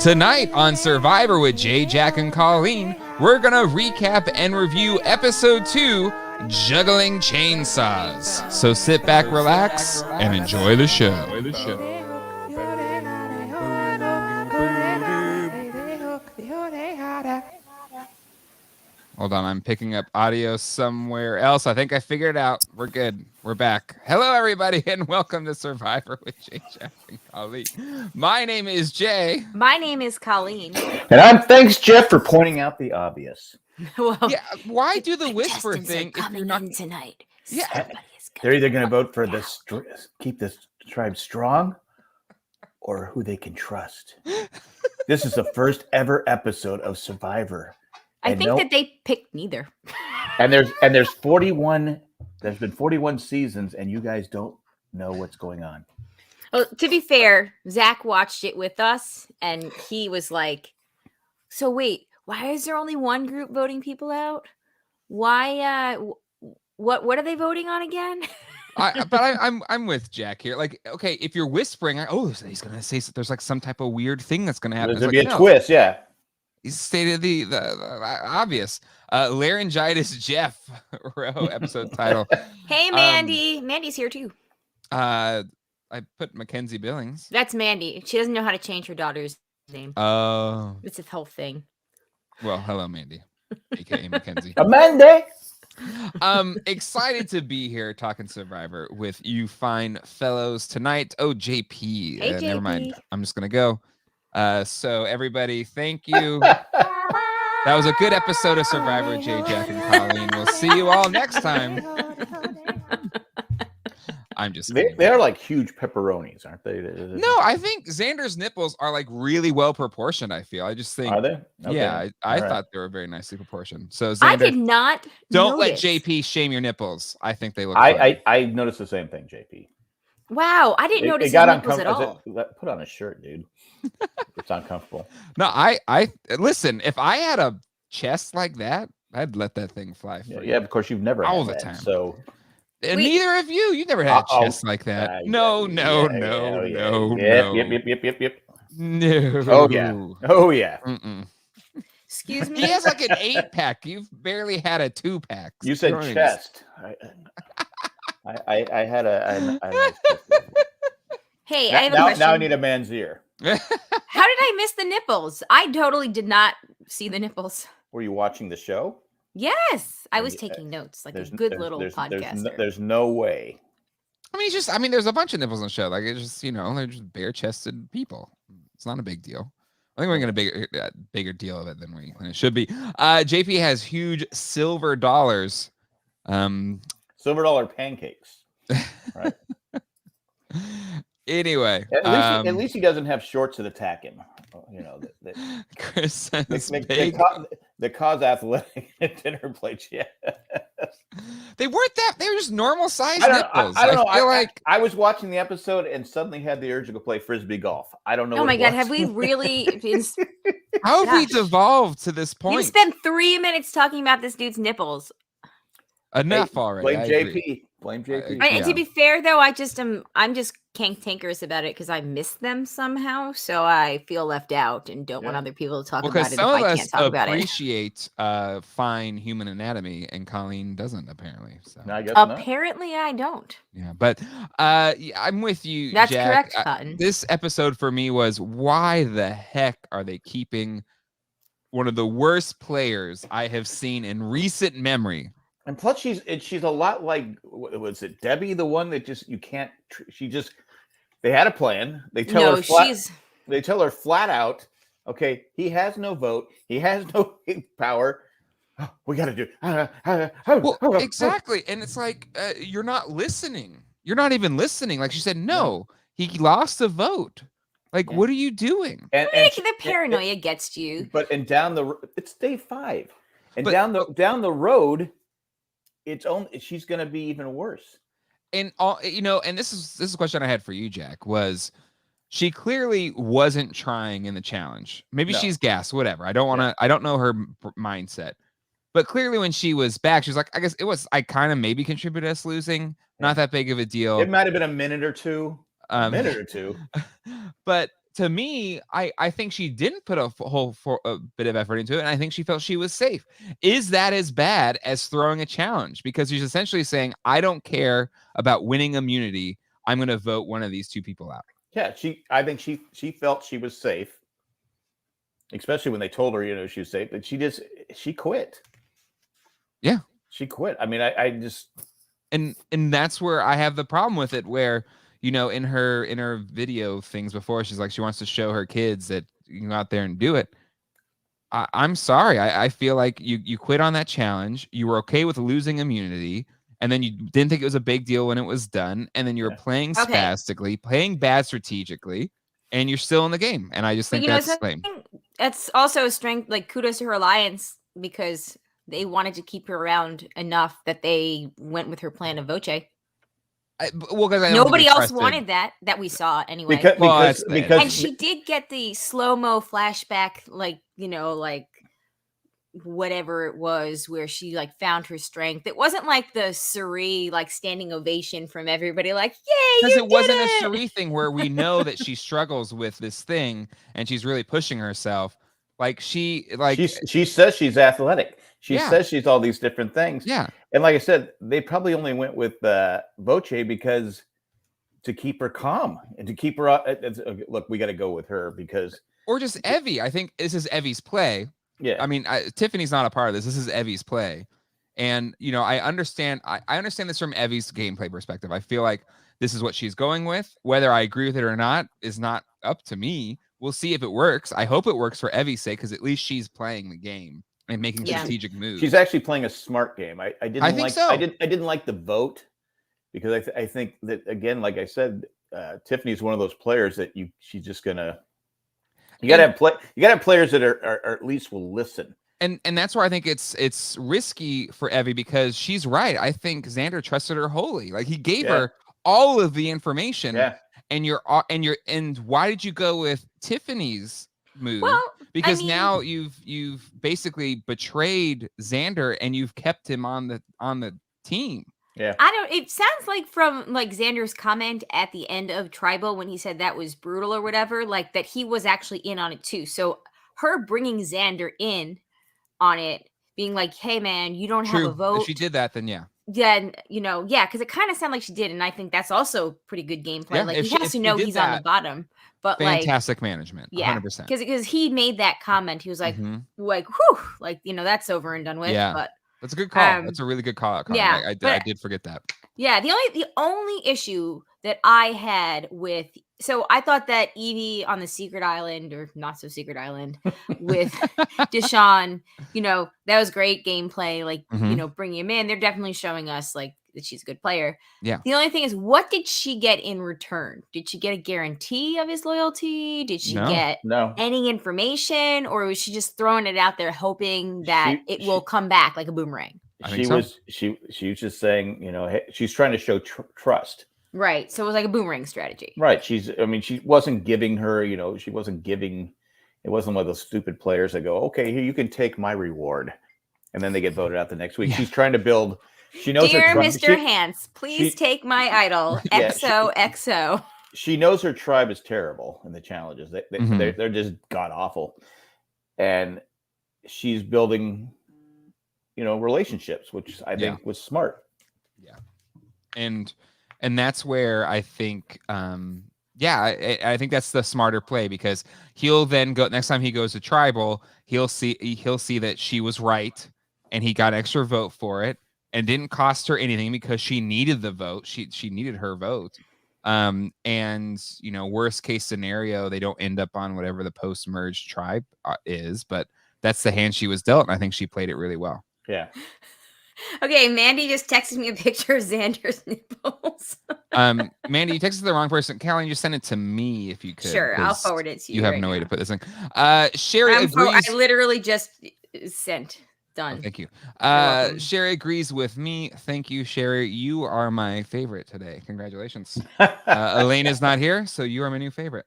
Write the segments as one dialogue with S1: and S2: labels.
S1: Tonight on Survivor with Jay, Jack, and Colleen, we're gonna recap and review episode 2, Juggling Chainsaws. So sit back, relax, and enjoy the show. Hold on, I'm picking up audio somewhere else. I think I figured it out. We're good. We're back. Hello, everybody, and welcome to Survivor with Jay, Jack, and Colleen. My name is Jay.
S2: My name is Colleen.
S3: And thanks, Jeff, for pointing out the obvious.
S2: Well,
S1: Yeah, why do the whisper thing if you're not
S2: tonight?
S1: Yeah,
S3: They're either going to vote for this, keep this tribe strong, or who they can trust. This is the first ever episode of Survivor.
S2: I think that they picked neither.
S3: And there's 41. There's been 41 seasons, and you guys don't know what's going on.
S2: Well, to be fair, Zach watched it with us, and he was like, "So wait, why is there only one group voting people out? Why? What are they voting on again?"
S1: I'm with Jack here. Like, okay, if you're whispering, he's gonna say there's like some type of weird thing that's gonna happen.
S3: There's gonna be a twist, yeah.
S1: He stated the obvious. Laryngitis Jeff row episode title.
S2: Hey, Mandy. Mandy's here too.
S1: I put Mackenzie Billings.
S2: That's Mandy. She doesn't know how to change her daughter's name.
S1: Oh.
S2: It's a whole thing.
S1: Well, hello, Mandy, aka Mackenzie.
S3: Amanda.
S1: Excited to be here talking Survivor with you fine fellows tonight. Oh, JP.
S2: Hey, JP.
S1: Never mind. I'm just gonna go. So everybody, thank you. That was a good episode of Survivor, Jay, Jack, and Colleen. We'll see you all next time. I'm just kidding.
S3: They're like huge pepperonis, aren't they?
S1: No, I think Xander's nipples are like really well proportioned. I feel. I just think.
S3: Are they? Okay.
S1: Yeah, I
S3: All
S1: thought they were very nicely proportioned. So Xander,
S2: I did not.
S1: don't
S2: notice.
S1: let JP shame your nipples. I think they look. Fun.
S3: I noticed the same thing, JP.
S2: Wow, I didn't notice
S3: it got
S2: his nipples at
S3: uncomfortable.
S2: all.
S3: Put on a shirt, dude. It's uncomfortable.
S1: No, I listen. If I had a chest like that, I'd let that thing fly free.
S3: Yeah, of course you've never
S1: all
S3: had
S1: the
S3: that,
S1: time.
S3: So,
S1: and neither of you. You never had a chest like that. No.
S3: Yep.
S1: No.
S3: Oh yeah.
S1: Mm-mm.
S2: Excuse me.
S1: He has like an 8-pack. You've barely had a 2-pack.
S3: You said chest. I had a
S2: Hey, I have a question.
S3: Now I need a man's ear.
S2: How did I miss the nipples? I totally did not see the nipples.
S3: Were you watching the show?
S2: Yes, I was taking notes like a good little podcaster.
S3: There's no way.
S1: I mean, there's a bunch of nipples on the show. Like, it's just, they're just bare-chested people. It's not a big deal. I think we're going to bigger deal of it than it should be. JP has huge silver dollars.
S3: Silver dollar pancakes. Right.
S1: Anyway,
S3: at least he doesn't have shorts that attack him.
S1: Chris says
S3: they cause athletic dinner plates. Yeah,
S1: they weren't that. They were just normal size nipples.
S3: I don't know.
S1: I feel like
S3: I was watching the episode and suddenly had the urge to go play frisbee golf. I don't know.
S2: Oh my god, have we really?
S1: How have we devolved to this point?
S2: You spent 3 minutes talking about this dude's nipples.
S1: Enough already.
S3: Blame JP. Blame JP.
S2: And to be fair, though, I'm just cantankerous about it because I miss them somehow, so I feel left out and don't want other people to talk about it if I can't talk about it.
S1: Appreciate fine human anatomy, and Colleen doesn't apparently. So
S3: No, I guess
S2: apparently not. I don't.
S1: Yeah, but I'm with you.
S2: That's
S1: Jack.
S2: correct, Cotton.
S1: This episode for me was why the heck are they keeping one of the worst players I have seen in recent memory?
S3: And plus, she's a lot like, was it Debbie, the one that just you can't? They had a plan. They tell her flat out, okay, he has no vote, he has no power. We got to do.
S1: Well, exactly, and it's like you're not listening. You're not even listening. Like she said, no, he lost a vote. Like, what are you doing?
S2: And the paranoia gets to you.
S3: But it's day 5, and down the road. She's going to be even worse.
S1: And and this is a question I had for you, Jack, was she clearly wasn't trying in the challenge. Maybe she's gassed, whatever. I don't know her mindset. But clearly when she was back, she was like, I kind of maybe contributed us losing. Not that big of a deal.
S3: It might have been a minute or two.
S1: But to me, I think she didn't put a bit of effort into it, and I think she felt she was safe. Is that as bad as throwing a challenge? Because she's essentially saying, I don't care about winning immunity. I'm going to vote one of these two people out.
S3: Yeah, I think she felt she was safe, especially when they told her, she was safe. But she quit.
S1: Yeah,
S3: she quit. I mean, I just
S1: and that's where I have the problem with it, where in her video things before, she's like, she wants to show her kids that you can go out there and do it. I'm sorry. I feel like you quit on that challenge. You were okay with losing immunity, and then you didn't think it was a big deal when it was done, and then you were playing spastically, playing bad strategically, and you're still in the game. And I just think that's lame.
S2: That's also a strength. Like, kudos to her alliance, because they wanted to keep her around enough that they went with her plan of Voce.
S1: Because
S2: nobody else wanted that we saw anyway.
S3: Because
S2: and she did get the slow-mo flashback, like whatever it was, where she found her strength. It wasn't like the Suri standing ovation from everybody, like, yay, because
S1: it wasn't a Suri thing where we know that she struggles with this thing and she's really pushing herself. She
S3: says she's athletic. She says she's all these different things.
S1: Yeah.
S3: And like I said, they probably only went with Voce because to keep her calm and to keep her look, we got to go with her because.
S1: Or just Evie. I think this is Evie's play.
S3: Yeah.
S1: I mean, Tiffany's not a part of this. This is Evie's play. And, I understand. I understand this from Evie's gameplay perspective. I feel like this is what she's going with. Whether I agree with it or not is not up to me. We'll see if it works. I hope it works for Evie's sake, because at least she's playing the game and making strategic moves.
S3: She's actually playing a smart game. I didn't like the vote, because I think that, again, like I said, Tiffany's one of those players that she's just gonna. You gotta have players that are at least will listen.
S1: And that's where I think it's risky for Evie, because she's right. I think Xander trusted her wholly. Like, he gave her all of the information.
S3: Yeah.
S1: And why did you go with Tiffany's move?
S2: Well,
S1: because now you've basically betrayed Xander and you've kept him on the team.
S3: Yeah.
S2: It sounds like from Xander's comment at the end of Tribal, when he said that was brutal or whatever, that he was actually in on it too. So her bringing Xander in on it, being like, hey man, you don't have a vote.
S1: If she did that, then yeah.
S2: Yeah, because it kind of sounded like she did, and I think that's also pretty good gameplay.
S1: Yeah,
S2: he has to know he's on the bottom, but
S1: fantastic management, 100%.
S2: Because he made that comment, he was like, whew, that's over and done with.
S1: Yeah,
S2: but
S1: that's a good call. That's a really good call.
S2: Yeah,
S1: I did forget that.
S2: Yeah, the only issue that I had with, so I thought that Evie on the secret island, or not so secret island, with Deshawn, that was great gameplay. Bringing him in, they're definitely showing us that she's a good player.
S1: Yeah.
S2: The only thing is, what did she get in return? Did she get a guarantee of his loyalty? Did she get any information, or was she just throwing it out there hoping that it will come back like a boomerang?
S3: She was just saying, hey, she's trying to show trust.
S2: Right. So it was like a boomerang strategy.
S3: Right. She wasn't giving her, it wasn't one of those stupid players that go, okay, here, you can take my reward. And then they get voted out the next week. Yeah. She's trying to build, she knows
S2: Dear
S3: her
S2: Mr. Hans, please take my idol. XOXO.
S3: She knows her tribe is terrible in the challenges. They're just god awful. And she's building, relationships, which I think was smart.
S1: Yeah. And that's where I think, I think that's the smarter play, because he'll then go, next time he goes to Tribal, he'll see that she was right, and he got an extra vote for it, and didn't cost her anything because she needed the vote. She needed her vote. And worst case scenario, they don't end up on whatever the post-merge tribe is, but that's the hand she was dealt, and I think she played it really well.
S3: Yeah.
S2: Okay, Mandy just texted me a picture of Xander's nipples.
S1: Mandy, you texted the wrong person. Colleen, just send it to me if you could.
S2: Sure, I'll forward it to you.
S1: You have no way to put this in. Sherry agrees.
S2: I literally just sent. Done.
S1: Oh, thank you. Sherry agrees with me. Thank you, Sherry. You are my favorite today. Congratulations. Elaine is not here, so you are my new favorite.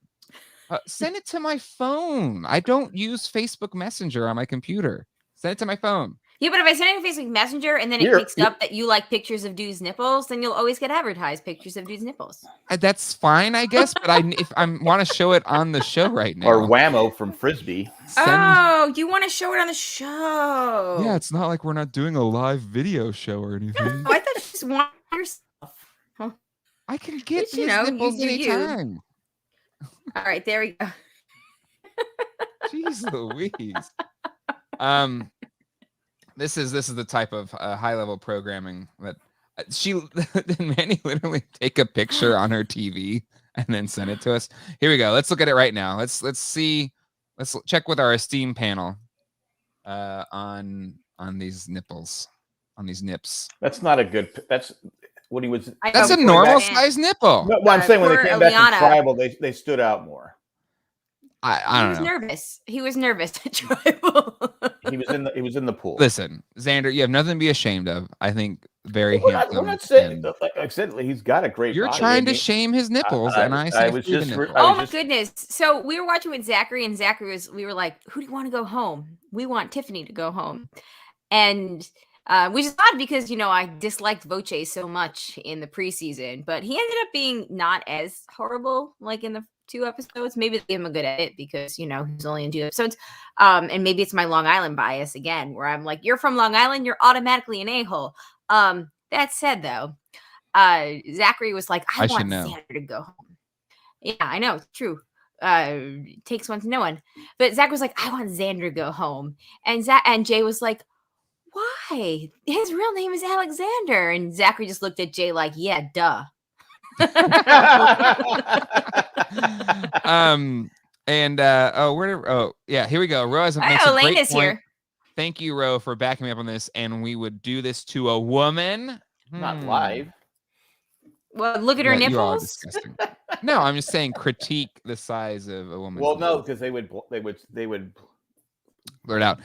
S1: Send it to my phone. I don't use Facebook Messenger on my computer. Send it to my phone.
S2: Yeah, but if I send it to Facebook Messenger and then it picks up that you like pictures of dudes' nipples, then you'll always get advertised pictures of dudes' nipples.
S1: That's fine, I guess. But if I want to show it on the show right now,
S3: or Whammo from Frisbee.
S2: Oh, you want to show it on the show?
S1: Yeah, it's not like we're not doing a live video show or anything.
S2: No, I thought you just want yourself. Huh.
S1: I can get his nipples anytime.
S2: All right, there we go.
S1: Jeez Louise. This is the type of high level programming that Manny literally take a picture on her TV and then send it to us. Here we go. Let's look at it right now. Let's see. Let's check with our esteemed panel on these nipples, on these nips.
S3: That's not a good. That's what he was.
S1: That's a normal size nipple.
S3: No, well, I'm saying when they came back from tribal, they stood out more.
S1: I don't know.
S2: Nervous. He was nervous at tribal.
S3: He was in the pool.
S1: Listen, Xander, you have nothing to be ashamed of. I think very handsome.
S3: We're not saying, like I said, he's got a great.
S1: You're
S3: body.
S1: trying to shame his nipples, and I
S3: was just.
S2: Oh my goodness! So we were watching with Zachary, and we were like, "Who do you want to go home? We want Tiffany to go home," and. Which is odd because, I disliked Voce so much in the preseason, but he ended up being not as horrible, like in the 2 episodes. Maybe they gave him a good edit because, he's only in 2 episodes. And maybe it's my Long Island bias again, where I'm like, you're from Long Island, you're automatically an a-hole. That said, though, Zachary was like, I want Xander to go home. Yeah, I know. It's true. It takes one to know one. But Zach was like, I want Xander to go home. And Jay was like, why? His real name is Alexander. And Zachary just looked at Jay like, yeah, duh. Here we go. Ro has makes a great point. Here. Thank you, Ro, for backing me up on this. And we would do this to a woman.
S3: Not live.
S2: Well, look at her nipples.
S1: You are disgusting. No, I'm just saying critique the size of a woman.
S3: Well, no, because they would
S1: blurt out.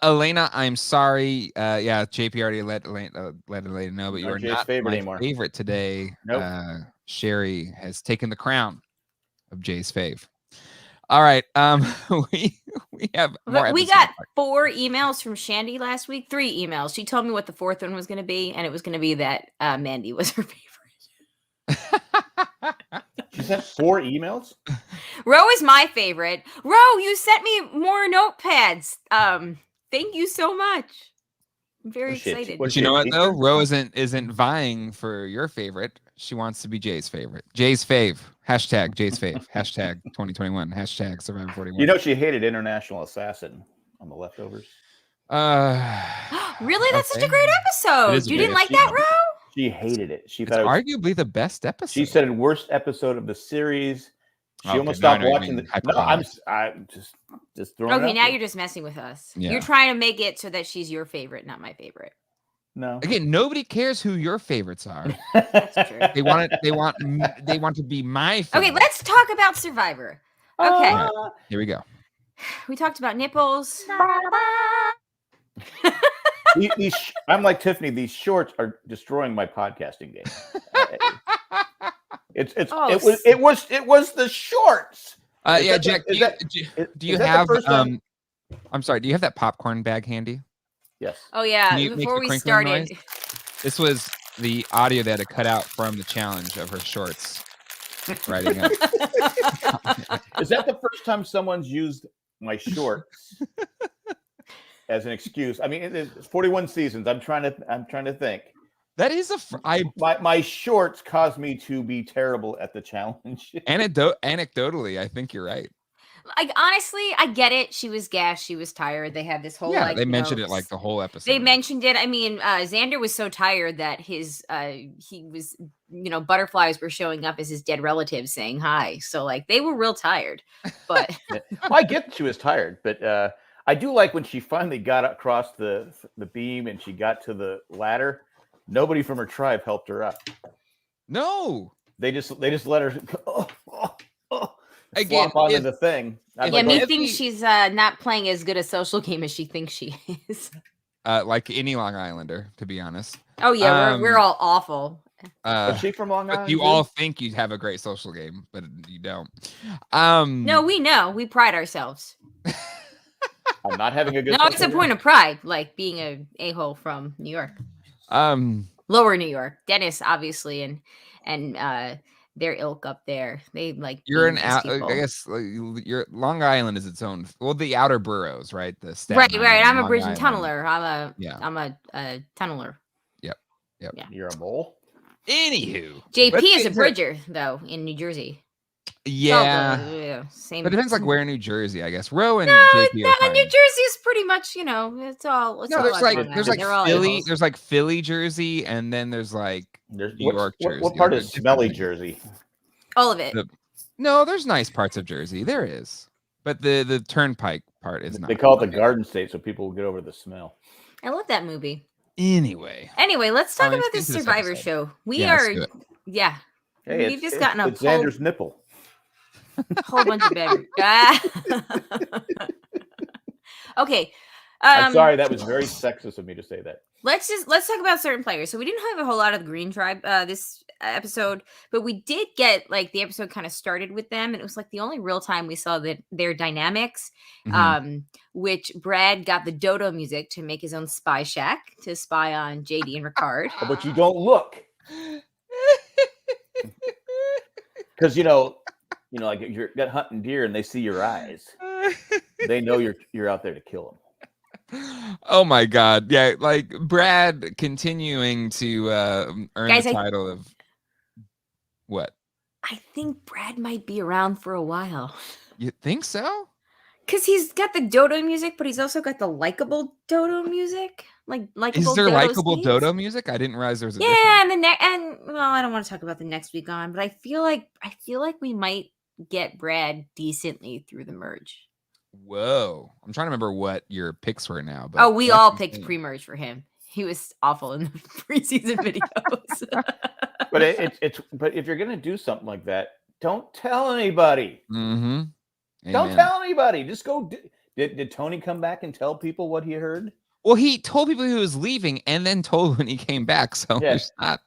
S1: Elena, I'm sorry. JP already let Elena know, but you are not my favorite today.
S3: Nope.
S1: Sherry has taken the crown of Jay's fave. All right. We have more.
S2: We got 4 emails from Shandy last week. 3 emails. She told me what the 4th one was going to be, and it was going to be that Mandy was her favorite.
S3: She sent 4 emails?
S2: Ro is my favorite. Ro, you sent me more notepads. Thank you so much. I'm very excited.
S1: But you know what though? Ro isn't vying for your favorite. She wants to be Jay's favorite. Jay's fave. Hashtag Jay's fave. Hashtag 2021. Hashtag Survivor 41.
S3: She hated International Assassin on the leftovers.
S2: Really? That's such a great episode. You didn't like that, Ro?
S3: She hated it. She
S1: thought it was arguably the best episode.
S3: She said worst episode of the series. She almost stopped watching it. No, I'm just throwing.
S2: Okay, now you're just messing with us. Yeah. You're trying to make it so that she's your favorite, not my favorite.
S3: No.
S1: Again, nobody cares who your favorites are.
S2: That's true.
S1: They want to be my favorite.
S2: Okay, let's talk about Survivor. Okay.
S1: Right, here we go.
S2: We talked about nipples.
S3: I'm like Tiffany. These shorts are destroying my podcasting game. It was the shorts.
S1: Jack. Do you have? I'm sorry. Do you have that popcorn bag handy?
S3: Yes.
S2: Oh yeah. Before we started,
S1: this was the audio that had cut out from the challenge of her shorts. Riding up.
S3: Is that the first time someone's used my shorts as an excuse? I mean, it's 41 seasons. I'm trying to think.
S1: That is
S3: my shorts caused me to be terrible at the challenge.
S1: Anecdotally, I think you're right.
S2: Like honestly, I get it. She was gassed. She was tired. They had this whole
S1: they mentioned it like the whole episode.
S2: They mentioned it. I mean, Xander was so tired that he was butterflies were showing up as his dead relatives saying hi. So like they were real tired. But
S3: I get she was tired, but I do like when she finally got across the beam and she got to the ladder. Nobody from her tribe helped her up.
S1: No,
S3: they just let her
S1: again
S3: onto the thing.
S2: Me thinks she's not playing as good a social game as she thinks she is.
S1: Like any Long Islander, to be honest.
S2: Oh yeah, we're all awful.
S3: Is she from Long Island?
S1: You all think you have a great social game, but you don't.
S2: No, we know. We pride ourselves.
S3: I'm not having a good.
S2: No, it's a point of pride, like being a hole from New York. Lower New York. Dennis, obviously, and their ilk up there. They like.
S1: You're an out. I guess your Long Island is its own. Well, the outer boroughs, right? The Staten
S2: right. I'm a
S1: Long
S2: bridge and
S1: Island.
S2: tunneler. I'm a tunneler.
S1: Yep.
S2: Yeah.
S3: You're a mole.
S1: Anywho,
S2: JP is a bridger though in New Jersey.
S1: Yeah.
S2: Same.
S1: But it depends like where in New Jersey, I guess. Row and
S2: no,
S1: JP
S2: New Jersey is pretty much, it's all. It's
S1: no,
S2: all
S1: there's like Philly. There's like Philly, Jersey, and then there's like New York, Jersey.
S3: What part is smelly Jersey?
S2: All of it.
S1: No, there's nice parts of Jersey. There is, but the Turnpike part is not.
S3: They call it the Garden State, so people will get over the smell.
S2: I love that movie.
S1: Anyway,
S2: let's talk about this Survivor show. We are, yeah.
S3: Hey,
S2: we've just gotten a
S3: Xander's nipple.
S2: Whole bunch of better. Okay.
S3: I'm sorry, that was very sexist of me to say that.
S2: Let's talk about certain players. So we didn't have a whole lot of the Green Tribe this episode, but we did get like the episode kind of started with them, and it was like the only real time we saw their dynamics. Which Brad got the dodo music to make his own spy shack to spy on JD and Ricard.
S3: But you don't look, because like you're hunting deer and they see your eyes, they know you're out there to kill them.
S1: Oh my God. Yeah, like Brad continuing to earn the title of what?
S2: I think Brad might be around for a while.
S1: You think so?
S2: Because he's got the dodo music, but he's also got the likable dodo music.
S1: Is there likable dodo music? I didn't realize there was a
S2: difference. And well, I don't want to talk about the next week on, but I feel like we might get Brad decently through the merge.
S1: Whoa. I'm trying to remember what your picks were now. But
S2: we all picked pre-merge for him. He was awful in the preseason videos.
S3: But if you're gonna do something like that, don't tell anybody.
S1: Mm-hmm.
S3: Don't tell anybody. Just go. Did Tony come back and tell people what he heard?
S1: Well, he told people he was leaving and then told when he came back. So there's not.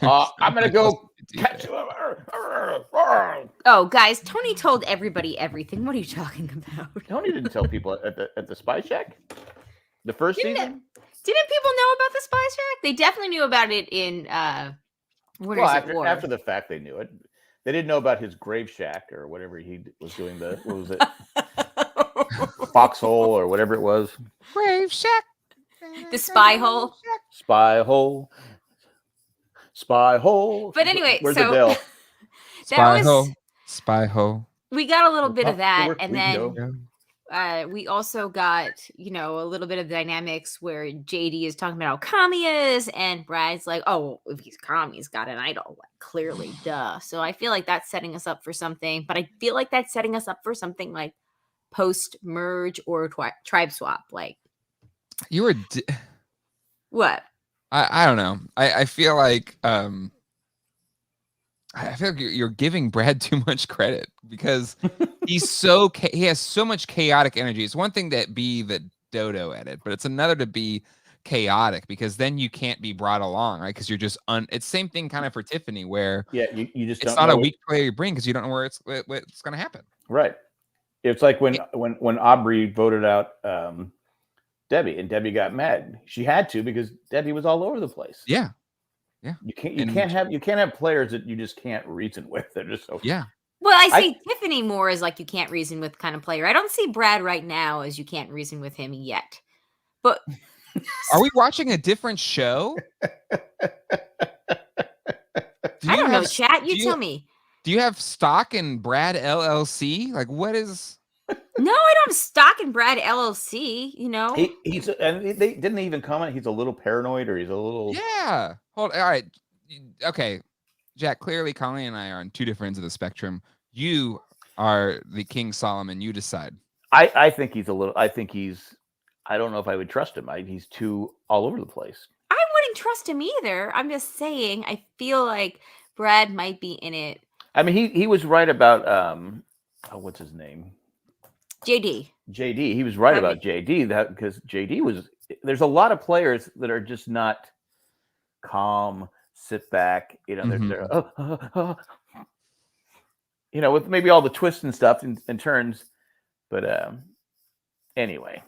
S3: I'm gonna go catch him.
S2: Oh, guys, Tony told everybody everything. What are you talking about?
S3: Tony didn't tell people at the Spy Shack. The first season.
S2: Didn't people know about the Spy Shack? They definitely knew about it in
S3: after the fact. They knew it. They didn't know about his grave shack or whatever he was doing. What was it? Foxhole or whatever it was.
S1: Grave shack.
S2: The spy hole.
S3: Spy hole. Spy hole.
S2: But anyway,
S3: where's Adele?
S1: Spy hole.
S2: We got a little bit of that, and then we also got a little bit of dynamics where JD is talking about how calm he is, and Brad's like, "Oh, if he's calm, he's got an idol. Like, clearly, duh." So I feel like that's setting us up for something, but I feel like that's setting us up for something like post merge or tribe swap. Like
S1: you were
S2: what?
S1: I don't know. I feel like you're giving Brad too much credit because he has so much chaotic energy. It's one thing to be the dodo at it, but it's another to be chaotic because then you can't be brought along, right? Because you're just it's same thing kind of for Tiffany where
S3: you just
S1: it's not a weak player you bring because you don't know what's going to happen.
S3: Right. It's like when Aubrey voted out Debbie and Debbie got mad. She had to because Debbie was all over the place.
S1: Yeah.
S3: You can't have players that you just can't reason with. They're just so
S2: Well, I see Tiffany more as like you can't reason with kind of player. I don't see Brad right now as you can't reason with him yet. But
S1: are we watching a different show?
S2: I don't know, chat. You tell me.
S1: Do you have stock in Brad LLC? Like what is
S2: No, I don't have stock in Brad LLC,
S3: He's and they didn't even comment he's a little paranoid or he's a little
S1: all right. Okay. Jack, clearly Colleen and I are on two different ends of the spectrum. You are the King Solomon, you decide.
S3: I think he's a little I don't know if I would trust him. He's too all over the place.
S2: I wouldn't trust him either. I'm just saying I feel like Brad might be in it.
S3: I mean he was right about what's his name?
S2: JD.
S3: He was right about JD because JD there's a lot of players that are just not calm, sit back, they're with maybe all the twists and stuff and turns, but Anyway.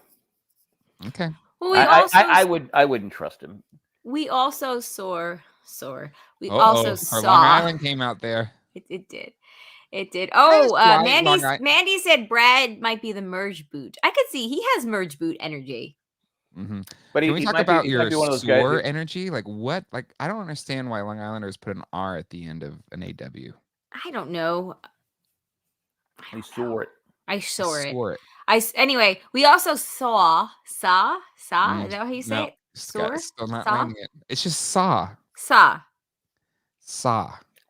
S1: Okay.
S2: Well,
S3: I wouldn't trust him.
S2: We also saw. We
S1: Long
S2: saw.
S1: Island came out there.
S2: It did. It did. Oh, Mandy said Brad might be the merge boot. I could see he has merge boot energy.
S1: Mm-hmm. But can we talk about your SOAR energy? Like what? Like I don't understand why Long Islanders put an R at the end of an AW.
S2: I don't know.
S3: I saw it.
S2: I saw it. Anyway, we also saw. Is that how you say it?
S1: Still not rhyming it. It's just saw.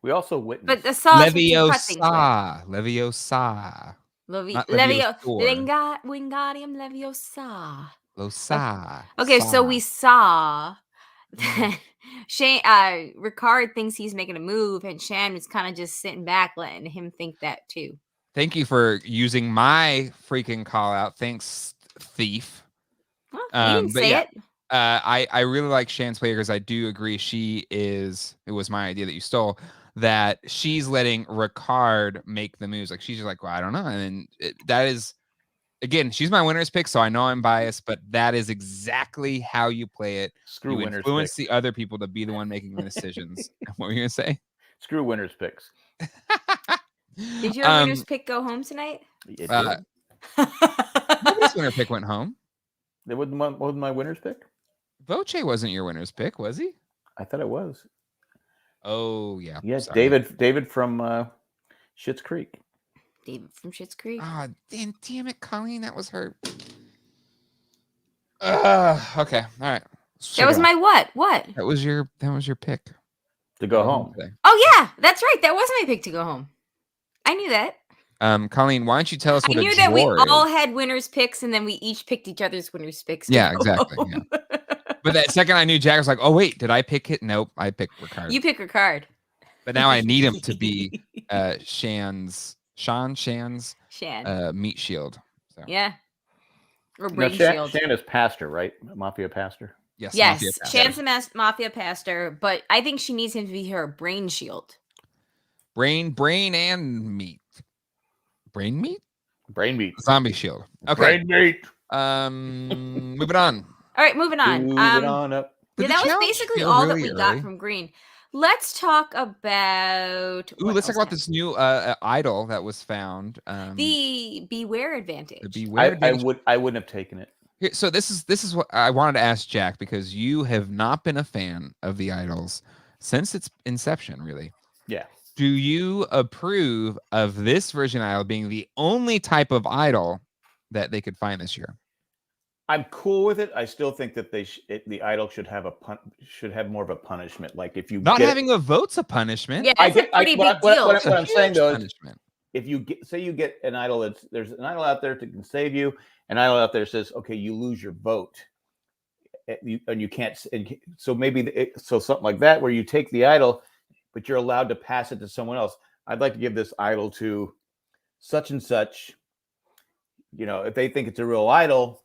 S3: We also witnessed.
S2: But the saw
S1: Leviosa. Leviosa.
S2: Wingardium Leviosa.
S1: Losa.
S2: Okay, so we saw that Shane Ricard thinks he's making a move, and Shan was kind of just sitting back, letting him think that too.
S1: Thank you for using my freaking call out. Thanks, thief.
S2: Well, you didn't say it.
S1: I really like Shan's play because I do agree it was my idea that you stole, that she's letting Ricard make the moves. Like she's just like, well, I don't know. And then that is, again, she's my winner's pick, so I know I'm biased, but that is exactly how you play it.
S3: Screw
S1: you
S3: winner's
S1: influence
S3: picks.
S1: the other people to be the one making the decisions. What were you gonna say?
S3: Screw winner's picks.
S2: Did your winner's pick go home tonight?
S3: It
S1: Nobody's winner pick went home.
S3: That wasn't my winner's pick?
S1: Voce wasn't your winner's pick, was he?
S3: I thought it was.
S1: Oh, yeah.
S3: Yes, David from Schitt's Creek.
S2: David from Schitt's Creek.
S1: Oh, damn it, Colleen. That was her. Okay. All right.
S2: That was my what? What?
S1: That was your pick.
S3: To go home.
S2: Oh, yeah. That's right. That was my pick to go home. I knew that.
S1: Colleen, why don't you tell us what
S2: I knew that we all had winners' picks, and then we each picked each other's winners' picks.
S1: Yeah, exactly. Yeah. But that second I knew Jack was like, oh, wait, did I pick it? Nope, I picked Ricard.
S2: You pick Ricard.
S1: But now I need him to be Shan's meat shield. So.
S2: Yeah. Or brain shield.
S3: Shan is pastor, right? Mafia pastor.
S2: Yes. Shan's a mafia pastor, but I think she needs him to be her brain shield.
S1: Brain and meat. Brain meat?
S3: Brain meat.
S1: Zombie shield. Okay.
S3: Brain meat.
S1: Moving on.
S2: All right, moving on.
S3: Moving on up.
S2: Yeah, that was basically all that we got from Green. Let's talk about.
S1: Let's talk about this new idol that was found.
S2: The Beware advantage.
S1: The Beware advantage.
S3: I wouldn't have taken it.
S1: Here, so this is what I wanted to ask Jack, because you have not been a fan of the idols since its inception, really.
S3: Yeah.
S1: Do you approve of this version idol being the only type of idol that they could find this year?
S3: I'm cool with it. I still think that the idol should have more of a punishment. Like if you
S1: having a vote's a punishment.
S2: Yeah, that's a pretty big deal.
S3: What I'm saying though is, if you get an idol, there's an idol out there that can save you. An idol out there says, okay, you lose your vote, and you can't. So maybe something like that, where you take the idol, but you're allowed to pass it to someone else. I'd like to give this idol to such and such. You know, if they think it's a real idol,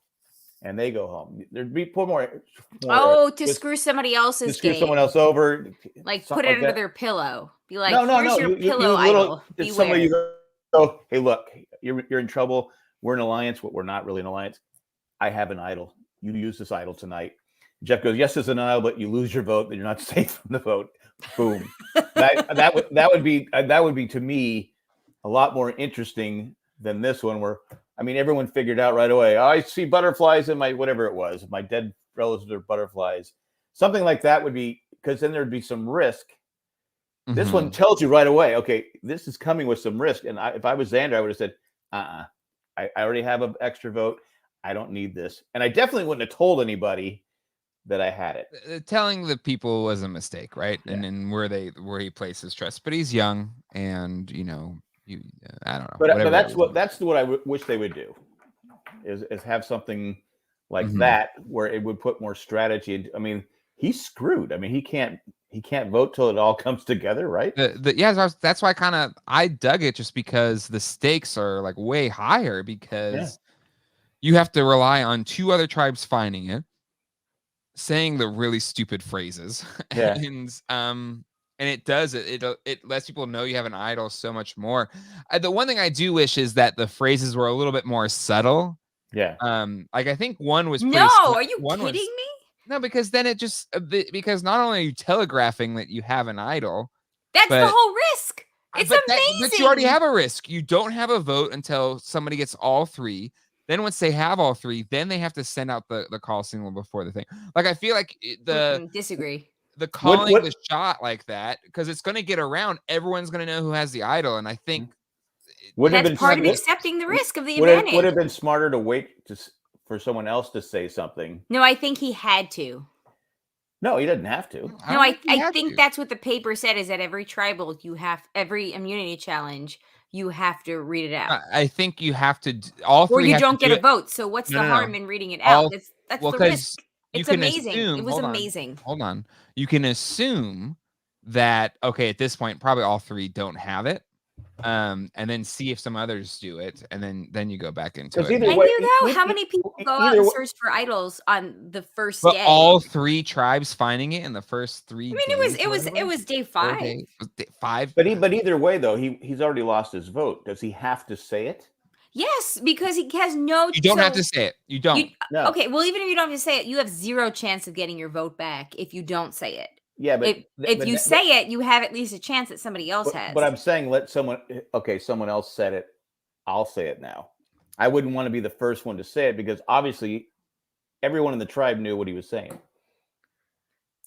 S3: and they go home, there'd be more
S2: to screw somebody else's game.
S3: Screw someone else over.
S2: Like put it under their pillow. Be like,
S3: no.
S2: Your pillow idol.
S3: It's somebody you go, hey, look, you're in trouble. We're an alliance, but we're not really an alliance. I have an idol. You use this idol tonight. Jeff goes, yes, it's an idol, but you lose your vote, then you're not safe from the vote. Boom. that would be to me a lot more interesting than this one, where everyone figured out right away. Oh, I see butterflies in my whatever it was. My dead relatives are butterflies. Something like that would be, because then there'd be some risk. Mm-hmm. This one tells you right away, okay, this is coming with some risk. And if I was Xander, I would have said, I already have an extra vote. I don't need this. And I definitely wouldn't have told anybody that I had it.
S1: Telling the people was a mistake, right?
S3: Yeah.
S1: And where he places trust. But he's young, and I don't know.
S3: But that's what I wish they would do, is have something like that where it would put more strategy. He's screwed. He can't vote till it all comes together, right?
S1: That's why I dug it, just because the stakes are like way higher, because you have to rely on two other tribes finding it, saying the really stupid phrases, and it lets people know you have an idol so much more. The one thing I do wish is that the phrases were a little bit more subtle,
S3: Yeah.
S1: Like I think one was
S2: no. Are you kidding me?
S1: No, because then it just because not only are you telegraphing that you have an idol,
S2: that's the whole risk. It's amazing.
S1: But you already have a risk. You don't have a vote until somebody gets all three. Then once they have all three, then they have to send out the call signal before the thing. Like I feel like
S2: disagree.
S1: The calling the shot like that, because it's going to get around. Everyone's going to know who has the idol, and I think
S2: that's part of accepting the risk of the advantage.
S3: Would have been smarter to wait for someone else to say something.
S2: No, I think he had to.
S3: No, he didn't have to.
S2: No, I think that's what the paper said, is that every tribal, every immunity challenge, you have to read it out.
S1: I think you have to all three.
S2: Or you don't get a vote. So what's the harm in reading it out? That's the risk. It's amazing. It was amazing.
S1: Hold on. You can assume that, okay, at this point, probably all three don't have it. And then see if some others do it, and then you go back into it.
S2: And you know how many people go out and search for idols on the first day?
S1: All three tribes finding it in the first 3 days.
S2: I mean, it was day 5.
S1: Day 5.
S3: But either way, though, he's already lost his vote. Does he have to say it?
S2: Yes, because he has no.
S1: You don't have to say it. You don't.
S3: No.
S2: Okay, well, even if you don't have to say it, you have 0 chance of getting your vote back if you don't say it.
S3: Yeah, but
S2: if you say it, you have at least a chance that somebody else has.
S3: But I'm saying, someone else said it. I'll say it now. I wouldn't want to be the first one to say it, because obviously everyone in the tribe knew what he was saying.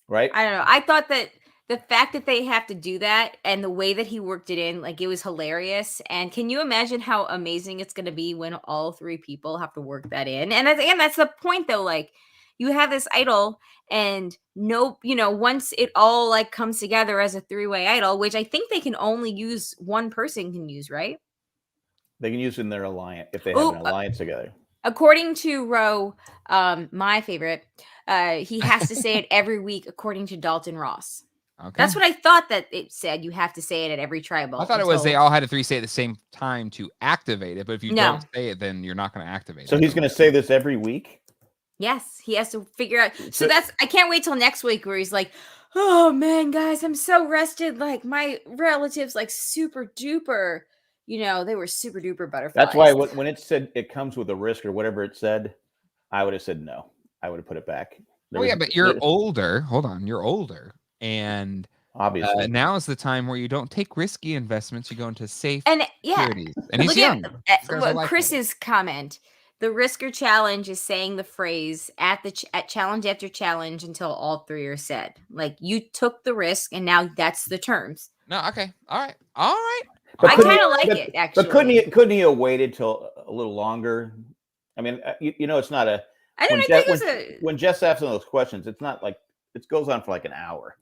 S3: Right?
S2: I don't know. I thought that the fact that they have to do that and the way that he worked it in, like, it was hilarious. And can you imagine how amazing it's going to be when all 3 people have to work that in? And that's the point, though. Like, you have this idol, and once it all like comes together as a 3-way idol, which I think they can only use, one person can use, right?
S3: They can use in their alliance if they have an alliance together.
S2: According to Roe, my favorite, he has to say it every week, according to Dalton Ross. Okay. That's what I thought that it said. You have to say it at every tribal.
S1: I thought it was they all had to say at the same time to activate it, but if you don't say it, then you're not going to activate it.
S3: So he's going to say this every week?
S2: Yes, he has to figure out. So I can't wait till next week where he's like, oh man, guys, I'm so rested. Like, my relatives, like, super duper, they were super duper butterflies.
S3: That's why when it said it comes with a risk or whatever it said, I would have said no. I would have put it back.
S1: But you're older. Hold on. You're older. And
S3: obviously
S1: now is the time where you don't take risky investments. You go into safe
S2: securities.
S1: And he's young.
S2: Chris's comment. The risker challenge is saying the phrase at challenge after challenge until all 3 are said. Like, you took the risk, and now that's the terms.
S1: No, okay, all right.
S2: I kind of like it, actually.
S3: But couldn't he have waited till a little longer? I mean, it's not a.
S2: I don't think
S3: when Jess asking those questions, it's not like it goes on for like an hour.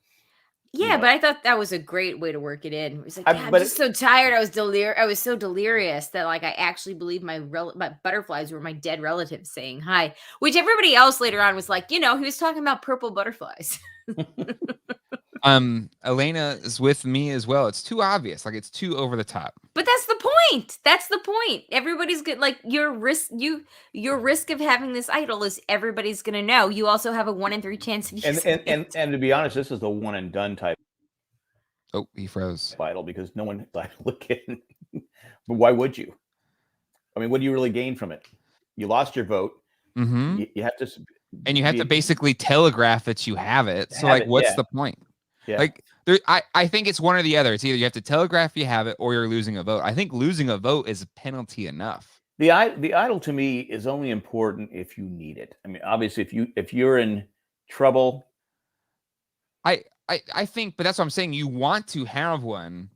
S2: Yeah, but I thought that was a great way to work it in. It was like, I'm just so tired. I was so delirious that, like, I actually believed my butterflies were my dead relatives saying hi, which everybody else later on was like, he was talking about purple butterflies.
S1: Elena is with me as well. It's too obvious. Like, it's too over the top.
S2: But that's the point. That's the point. Everybody's good. Like, your risk of having this idol is everybody's going to know. You also have a 1 in 3 chance of using
S3: and to be honest, this is the one and done type.
S1: Oh, he froze.
S3: Idol, because no one look in. But why would you? I mean, what do you really gain from it? You lost your vote.
S1: Mm-hmm.
S3: You have to,
S1: and you have to basically telegraph that you have it. So, like, what's the point?
S3: Yeah.
S1: Like, I think it's one or the other. It's either you have to telegraph you have it, or you're losing a vote. I think losing a vote is a penalty enough.
S3: The idol to me is only important if you need it. I mean, obviously, if you're in trouble.
S1: I think, but that's what I'm saying. You want to have one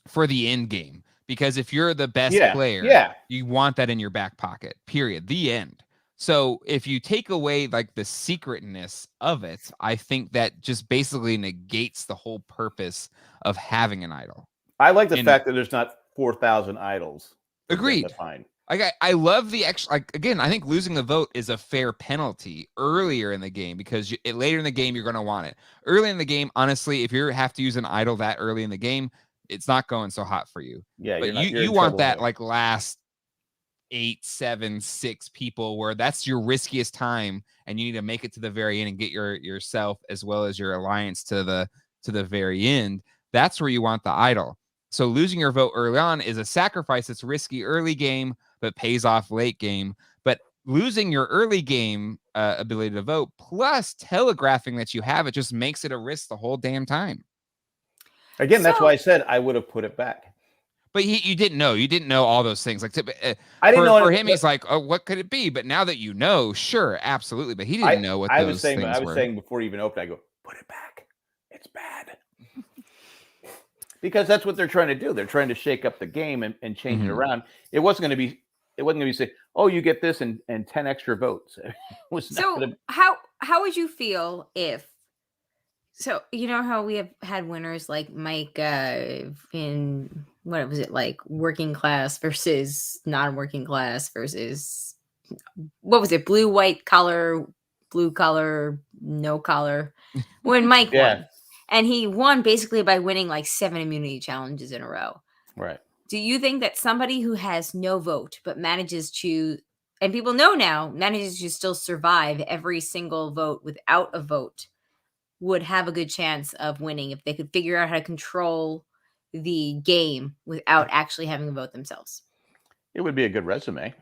S1: for the end game, because if you're the best player, you want that in your back pocket. Period. The end. So if you take away, like, the secretness of it, I think that just basically negates the whole purpose of having an idol.
S3: I like the fact that there's not 4,000 idols.
S1: Agreed. I love the extra. Like, again, I think losing the vote is a fair penalty earlier in the game, because later in the game you're going to want it. Early in the game, honestly, if you have to use an idol that early in the game, it's not going so hot for you.
S3: Yeah,
S1: but you want that like last 8, 7, 6 people, where that's your riskiest time, and you need to make it to the very end and get yourself as well as your alliance to the very end. That's where you want the idol. So losing your vote early on is a sacrifice that's risky early game, but pays off late game. But losing your early game ability to vote plus telegraphing that you have it just makes it a risk the whole damn time.
S3: Again, that's why I said I would have put it back.
S1: But you didn't know. You didn't know all those things. Like
S3: I didn't know
S1: for him, he's like, oh, what could it be? But now that you know, sure, absolutely. But he didn't know what those things were.
S3: I was saying before you even opened, I go, put it back. It's bad. Because that's what they're trying to do. They're trying to shake up the game and change it around. It wasn't going to be say, oh, you get this and 10 extra votes.
S2: How would you feel if? So you know how we have had winners like Mike in what was it like working class versus non-working class versus what was it blue collar, no collar when Mike won. And he won basically by winning like 7 immunity challenges in a row.
S3: Right.
S2: Do you think that somebody who has no vote but manages to, and people know now, manages to still survive every single vote without a vote would have a good chance of winning if they could figure out how to control the game without actually having a vote themselves?
S3: It would be a good resume. It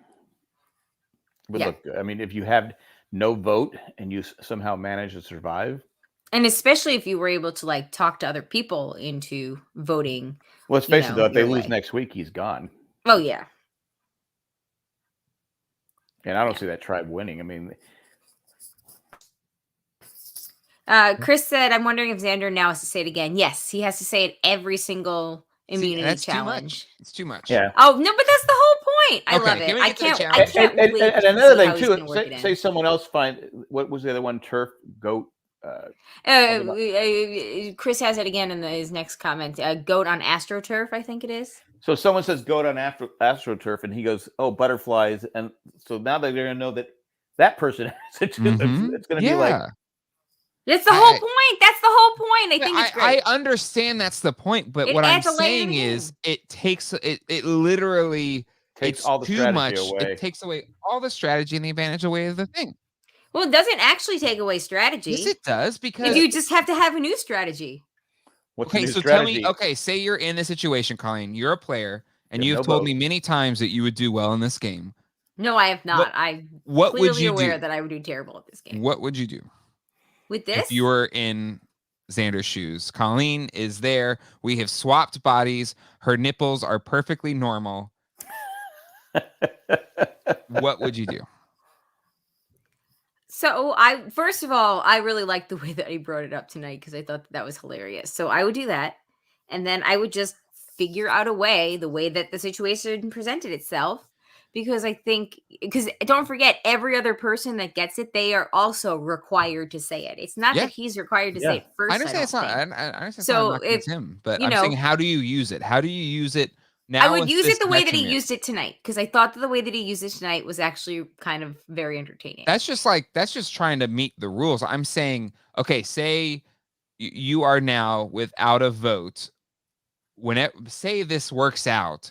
S3: would look good. I mean, if you have no vote and you somehow manage to survive.
S2: And especially if you were able to like talk to other people into voting.
S3: Well, let's face it, though, if they lose next week, he's gone.
S2: Oh, yeah.
S3: And I don't see that tribe winning. I mean,
S2: Chris said, I'm wondering if Xander now has to say it again. Yes, he has to say it every single immunity challenge.
S1: It's too much.
S2: Yeah. Oh, no, but that's the whole point. I love it. I can't wait.
S3: And another thing, too, say someone else what was the other one? Turf, goat.
S2: Chris has it again in his next comment. Goat on AstroTurf, I think it is.
S3: So someone says goat on AstroTurf, and he goes, "Oh, butterflies." And so now they're going to know that person has it too. It's going to be like.
S2: That's the whole point. That's the whole point. I think it's great.
S1: I understand that's the point, but what I'm saying is, it takes it literally
S3: takes all the strategy away.
S1: It takes away all the strategy and the advantage away of the thing.
S2: Well, it doesn't actually take away strategy.
S1: Yes, it does, because
S2: you just have to have a new strategy.
S3: What's the new
S1: strategy? Tell me, say you're in this situation, Colleen. You're a player, and you've told me many times that you would do well in this game.
S2: No, I have not. I'm clearly aware that I would do terrible at this game.
S1: What would you do?
S2: With this?
S1: If you were in Xander's shoes. Colleen is there. We have swapped bodies. Her nipples are perfectly normal. What would you do?
S2: So first of all, I really liked the way that he brought it up tonight because I thought that was hilarious. So I would do that. And then I would just figure out a way, the way that the situation presented itself. Because I think, don't forget, every other person that gets it, they are also required to say it. It's not that he's required to say it first.
S1: I understand it's not. I understand it's him, but I'm saying, how do you use it? How do you use it now?
S2: I would use it the way that he used it tonight, because I thought that the way that he used it tonight was actually kind of very entertaining.
S1: That's just trying to meet the rules. I'm saying, okay, say you are now without a vote. Say this works out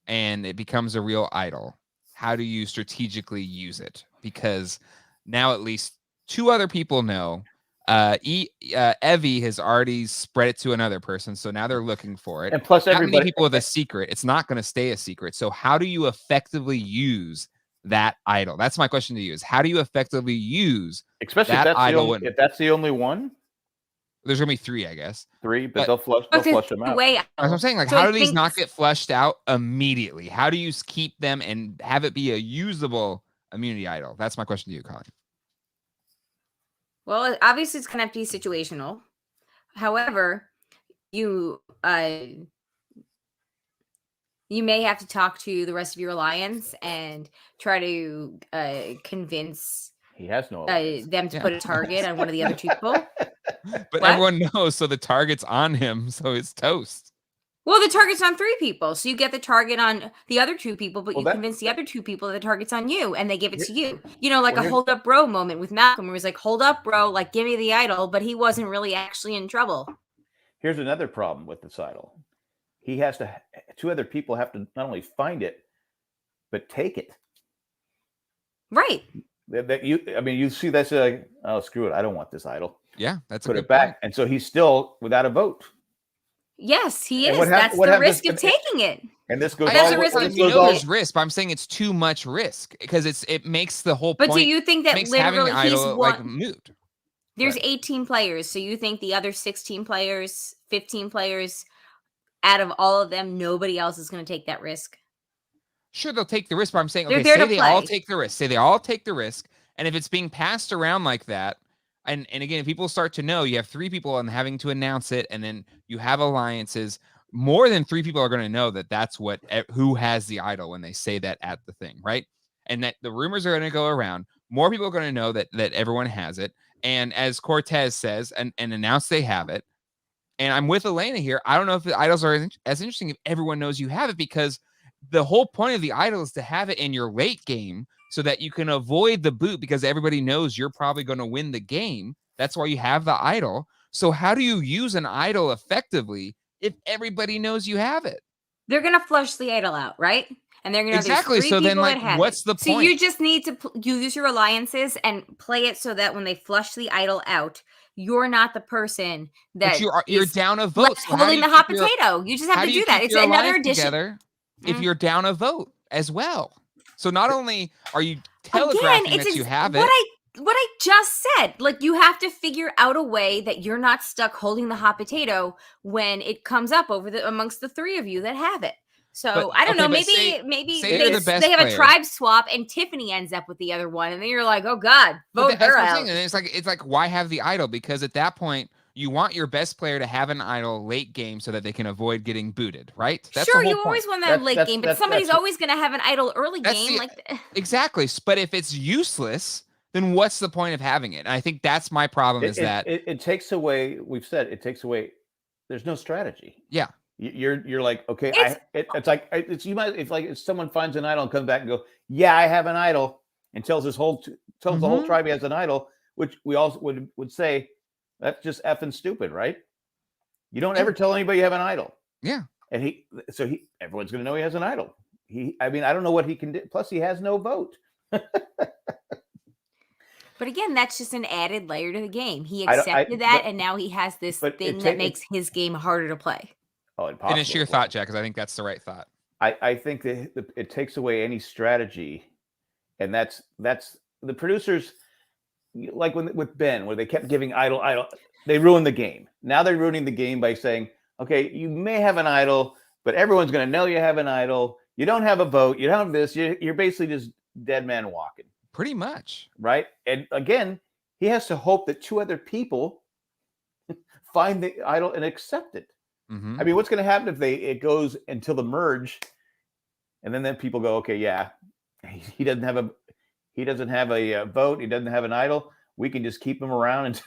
S1: and it becomes a real idol. How do you strategically use it? Because now at least 2 other people know. Evie has already spread it to another person, so now they're looking for it.
S3: And plus,
S1: many people with a secret. It's not going to stay a secret. So how do you effectively use that idol? That's my question to you: is how do you effectively use,
S3: especially
S1: that idol?
S3: If that's the only one.
S1: There's gonna be 3, I guess.
S3: 3, but they'll flush them out.
S1: That's what I'm saying. Like, how do these not get flushed out immediately? How do you keep them and have it be a usable immunity idol? That's my question to you, Colleen.
S2: Well, obviously, it's gonna have to be situational. However, you may have to talk to the rest of your alliance and try to convince.
S3: He has no
S2: them to put a target on one of the other 2 people.
S1: But everyone knows, so the target's on him, so it's toast.
S2: Well, the target's on 3 people, so you get the target on the other 2 people, but you convince the other 2 people that the target's on you, and they give it to you. You know, like a hold up bro moment with Malcolm, where he's like, hold up, bro, like, give me the idol, but he wasn't really actually in trouble.
S3: Here's another problem with this idol. 2 other people have to not only find it, but take it.
S2: Right.
S3: You see that's like, oh, screw it, I don't want this idol.
S1: Yeah, that's
S3: put it back, and so he's still without a vote.
S2: Yes, he is. That's the risk of taking it.
S3: And this goes
S2: There's a risk.
S1: There's risk, but I'm saying it's too much risk because it makes the whole point.
S2: But do you think that literally he's
S1: like moot?
S2: There's 18 players, so you think the other 16 players, 15 players, out of all of them, nobody else is going to take that risk?
S1: Sure, they'll take the risk, but I'm saying,
S2: okay,
S1: say they all take the risk. Say they all take the risk, and if it's being passed around like that, and again, if people start to know, you have 3 people and having to announce it, and then you have alliances, more than 3 people are going to know that that's who has the idol when they say that at the thing, right? And that the rumors are going to go around. More people are going to know that everyone has it. And as Cortez says, and announce they have it. And I'm with Elena here. I don't know if the idols are as interesting if everyone knows you have it, because the whole point of the idol is to have it in your late game so that you can avoid the boot, because everybody knows you're probably going to win the game. That's why you have the idol. So how do you use an idol effectively if everybody knows you have it?
S2: They're going to flush the idol out, right? And they're going to
S1: exactly. So then, like, what's the point?
S2: So you just need to use your alliances and play it so that when they flush the idol out, you're not the person that
S1: you're down a vote,
S2: so holding the hot potato. You just have to do that. It's another addition.
S1: If you're down a vote as well. So not only are you telegraphing that you have it.
S2: What I just said, like, you have to figure out a way that you're not stuck holding the hot potato when it comes up amongst the 3 of you that have it. So I don't know. Maybe they have a tribe swap and Tiffany ends up with the other one, and then you're like, oh God, vote her out.
S1: And it's like why have the idol? Because at that point, you want your best player to have an idol late game so that they can avoid getting booted, right?
S2: That's sure, you always want that late game, but somebody's always going to have an idol early game.
S1: Exactly. But if it's useless, then what's the point of having it? And I think that's my problem
S3: it takes away, we've said, it takes away, there's no strategy.
S1: Yeah.
S3: You're like, okay, if someone finds an idol and comes back and go, yeah, I have an idol, and tells the whole tribe he has an idol, which we also would say, that's just effing stupid, right? You don't ever tell anybody you have an idol.
S1: Yeah.
S3: And everyone's going to know he has an idol. I don't know what he can do. Plus he has no vote.
S2: But again, that's just an added layer to the game. He accepted that, and now he has this thing that makes his game harder to play.
S3: Oh, impossible.
S1: Finish your thought, Jack, because I think that's the right thought.
S3: I think that it takes away any strategy, and that's the producers, like with Ben, where they kept giving idol, they ruined the game. Now they're ruining the game by saying, okay, you may have an idol, but everyone's going to know you have an idol. You don't have a vote. You don't have this. You're basically just dead man walking.
S1: Pretty much.
S3: Right. And again, he has to hope that 2 other people find the idol and accept it.
S1: Mm-hmm.
S3: I mean, what's going to happen if it goes until the merge, and then people go, okay, yeah, he doesn't have a vote. He doesn't have an idol. We can just keep him around until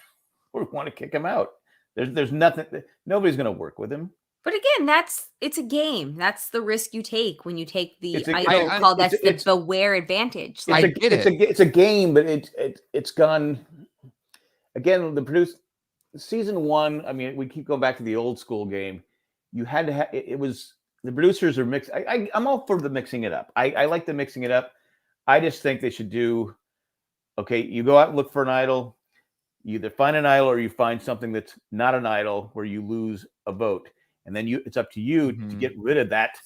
S3: we want to kick him out. There's nothing. Nobody's going to work with him.
S2: But again, it's a game. That's the risk you take when you take the idol. That's the beware advantage.
S3: It's a game, but it's gone. Again, the season 1. I mean, we keep going back to the old school game. You had to have it was the producers are mixed. I'm all for the mixing it up. I like the mixing it up. I just think they should do. Okay, you go out and look for an idol. You either find an idol or you find something that's not an idol where you lose a vote. And then it's up to you to get rid of that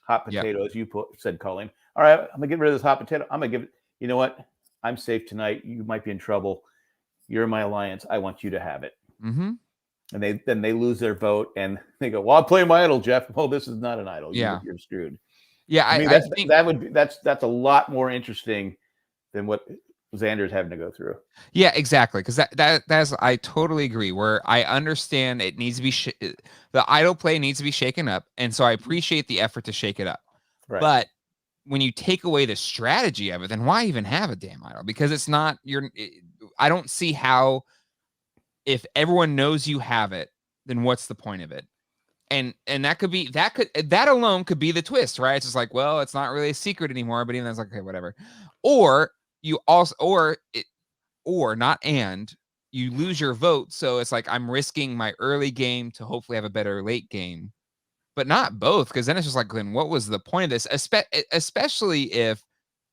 S3: hot potato, as you said, Colleen. All right, I'm going to get rid of this hot potato. I'm going to give it, you know what? I'm safe tonight. You might be in trouble. You're in my alliance. I want you to have it.
S1: Mm-hmm.
S3: And then they lose their vote and they go, well, I'm playing my idol, Jeff. Well, this is not an idol.
S1: Yeah.
S3: You're screwed.
S1: Yeah.
S3: I mean, that's a lot more interesting than what Xander's having to go through.
S1: Yeah, exactly. Because that's I totally agree. Where I understand it needs to be the idol play needs to be shaken up, and so I appreciate the effort to shake it up.
S3: Right.
S1: But when you take away the strategy of it, then why even have a damn idol? Because it's not I don't see how, if everyone knows you have it, then what's the point of it? And that alone could be the twist, right? It's just like, well, it's not really a secret anymore. But even that's like, okay, whatever. Or you also, you lose your vote. So it's like, I'm risking my early game to hopefully have a better late game, but not both. Cause then it's just like, Glenn, what was the point of this? Especially if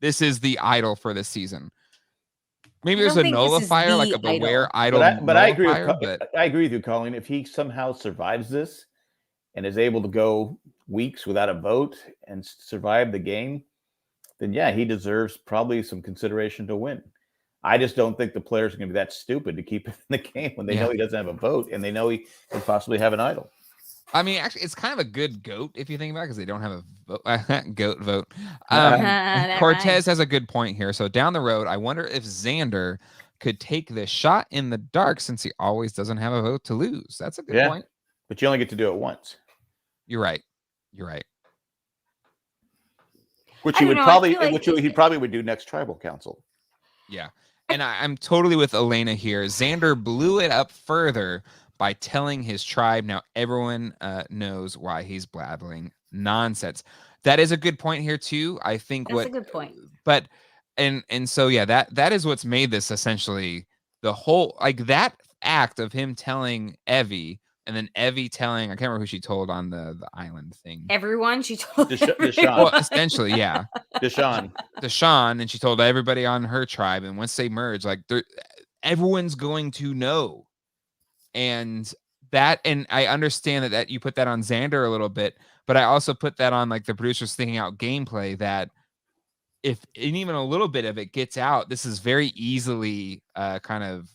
S1: this is the idol for this season. Maybe there's a nullifier, like a beware idol.
S3: But I agree with you, Colleen. If he somehow survives this and is able to go weeks without a vote and survived the game, then yeah, he deserves probably some consideration to win. I just don't think the players are going to be that stupid to keep him in the game when they know he doesn't have a vote and they know he could possibly have an idol.
S1: I mean, actually, it's kind of a good goat if you think about it, because they don't have a goat vote. Cortez has a good point here. So down the road, I wonder if Xander could take the shot in the dark since he always doesn't have a vote to lose. That's a good point.
S3: But you only get to do it once.
S1: You're right.
S3: Which he would probably, he probably would do next tribal council.
S1: Yeah. And I'm totally with Elena here. Xander blew it up further by telling his tribe. Now everyone knows why he's blabbling nonsense. That is a good point here too. I think
S2: that's a good point.
S1: But and so yeah, that is what's made this essentially the whole, like, that act of him telling Evie, and then Evie telling, I can't remember who she told on the island thing.
S2: Everyone, she told
S3: Deshaun.
S1: Well, essentially, yeah.
S3: Deshaun,
S1: and she told everybody on her tribe. And once they merge, like, everyone's going to know. And I understand that you put that on Xander a little bit, but I also put that on, like, the producers thinking out gameplay, that if even a little bit of it gets out, this is very easily kind of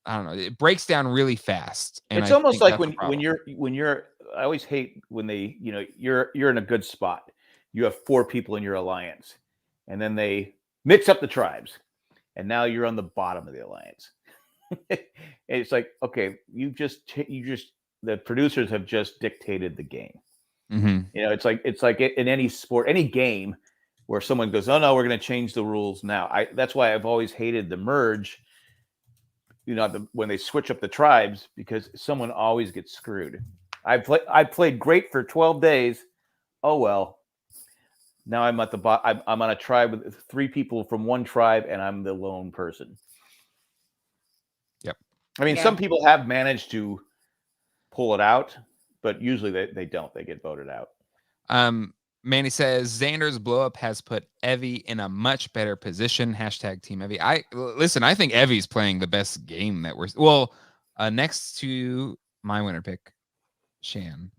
S1: I don't know. It breaks down really fast. And
S3: it's almost like when you're. I always hate when they, you're in a good spot. You have 4 people in your alliance, and then they mix up the tribes, and now you're on the bottom of the alliance. And it's like, okay, the producers have just dictated the game.
S1: Mm-hmm.
S3: It's like in any sport, any game where someone goes, oh no, we're going to change the rules now. That's why I've always hated the merge. When they switch up the tribes, because someone always gets screwed. I played great for 12 days. Oh well. Now I'm at the bottom. I'm on a tribe with 3 people from one tribe, and I'm the lone person.
S1: Yep.
S3: I mean, some people have managed to pull it out, but usually they don't. They get voted out.
S1: Manny says Xander's blow up has put Evie in a much better position. # Team Evie. I think Evie's playing the best game that next to my winner pick, Shan.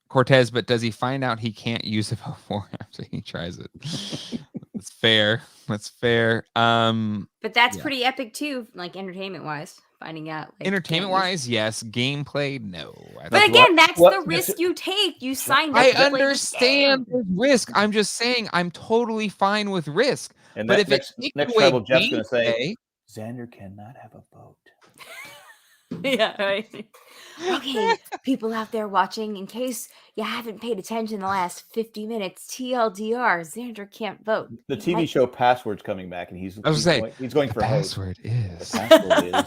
S1: Cortez, but does he find out he can't use it before after he tries it? That's fair.
S2: But that's pretty epic too, like entertainment wise. Finding out, like,
S1: entertainment wise, yes. Gameplay, no.
S2: But again, that's the risk you take. You signed up.
S1: I understand the risk. I'm just saying I'm totally fine with risk.
S3: And but if next tribal, Jeff's going to say, Xander cannot have a vote.
S2: Yeah, right. Okay, people out there watching, in case you haven't paid attention the last 50 minutes, TLDR, Xander can't vote.
S3: The TV show Password's coming back, and he's going for
S1: password
S3: a host. The password is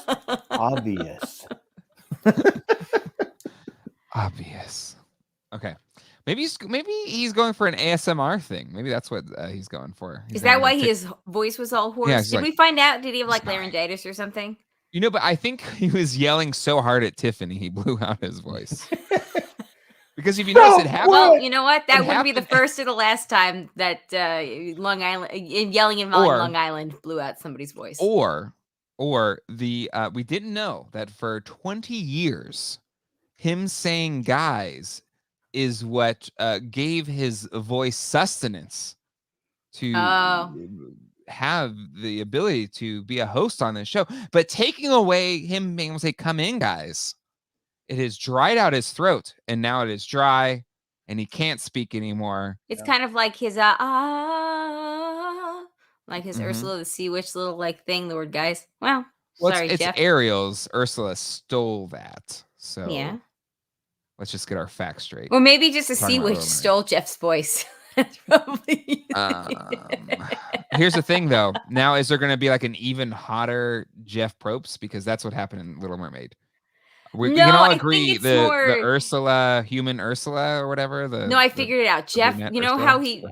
S3: obvious.
S1: Obvious. Okay. Maybe he's going for an ASMR thing. Maybe that's what he's going for.
S2: Is that why his voice was all hoarse? Yeah, did we find out? Did he have like laryngitis or something?
S1: But I think he was yelling so hard at Tiffany, he blew out his voice. Because if you notice, it happened.
S2: Well, you know what? That wouldn't be the first or the last time that Long Island, yelling in Long Island, blew out somebody's voice.
S1: Or we didn't know that for 20 years, him saying "guys" is what gave his voice sustenance to have the ability to be a host on this show. But taking away him being able to say, "Come in, guys," it has dried out his throat, and now it is dry, and he can't speak anymore.
S2: It's kind of like his like his Ursula the Sea Witch little like thing. The word "guys." Well, sorry,
S1: it's
S2: Jeff.
S1: Ariel's. Ursula stole that. So
S2: yeah,
S1: let's just get our facts straight.
S2: Or maybe just a sea witch stole Jeff's voice. That's probably.
S1: Here's the thing, though. Now, is there going to be like an even hotter Jeff Probst? Because that's what happened in Little Mermaid. We can all agree the Ursula, human Ursula or whatever.
S2: I figured it out. Jeff, you know how we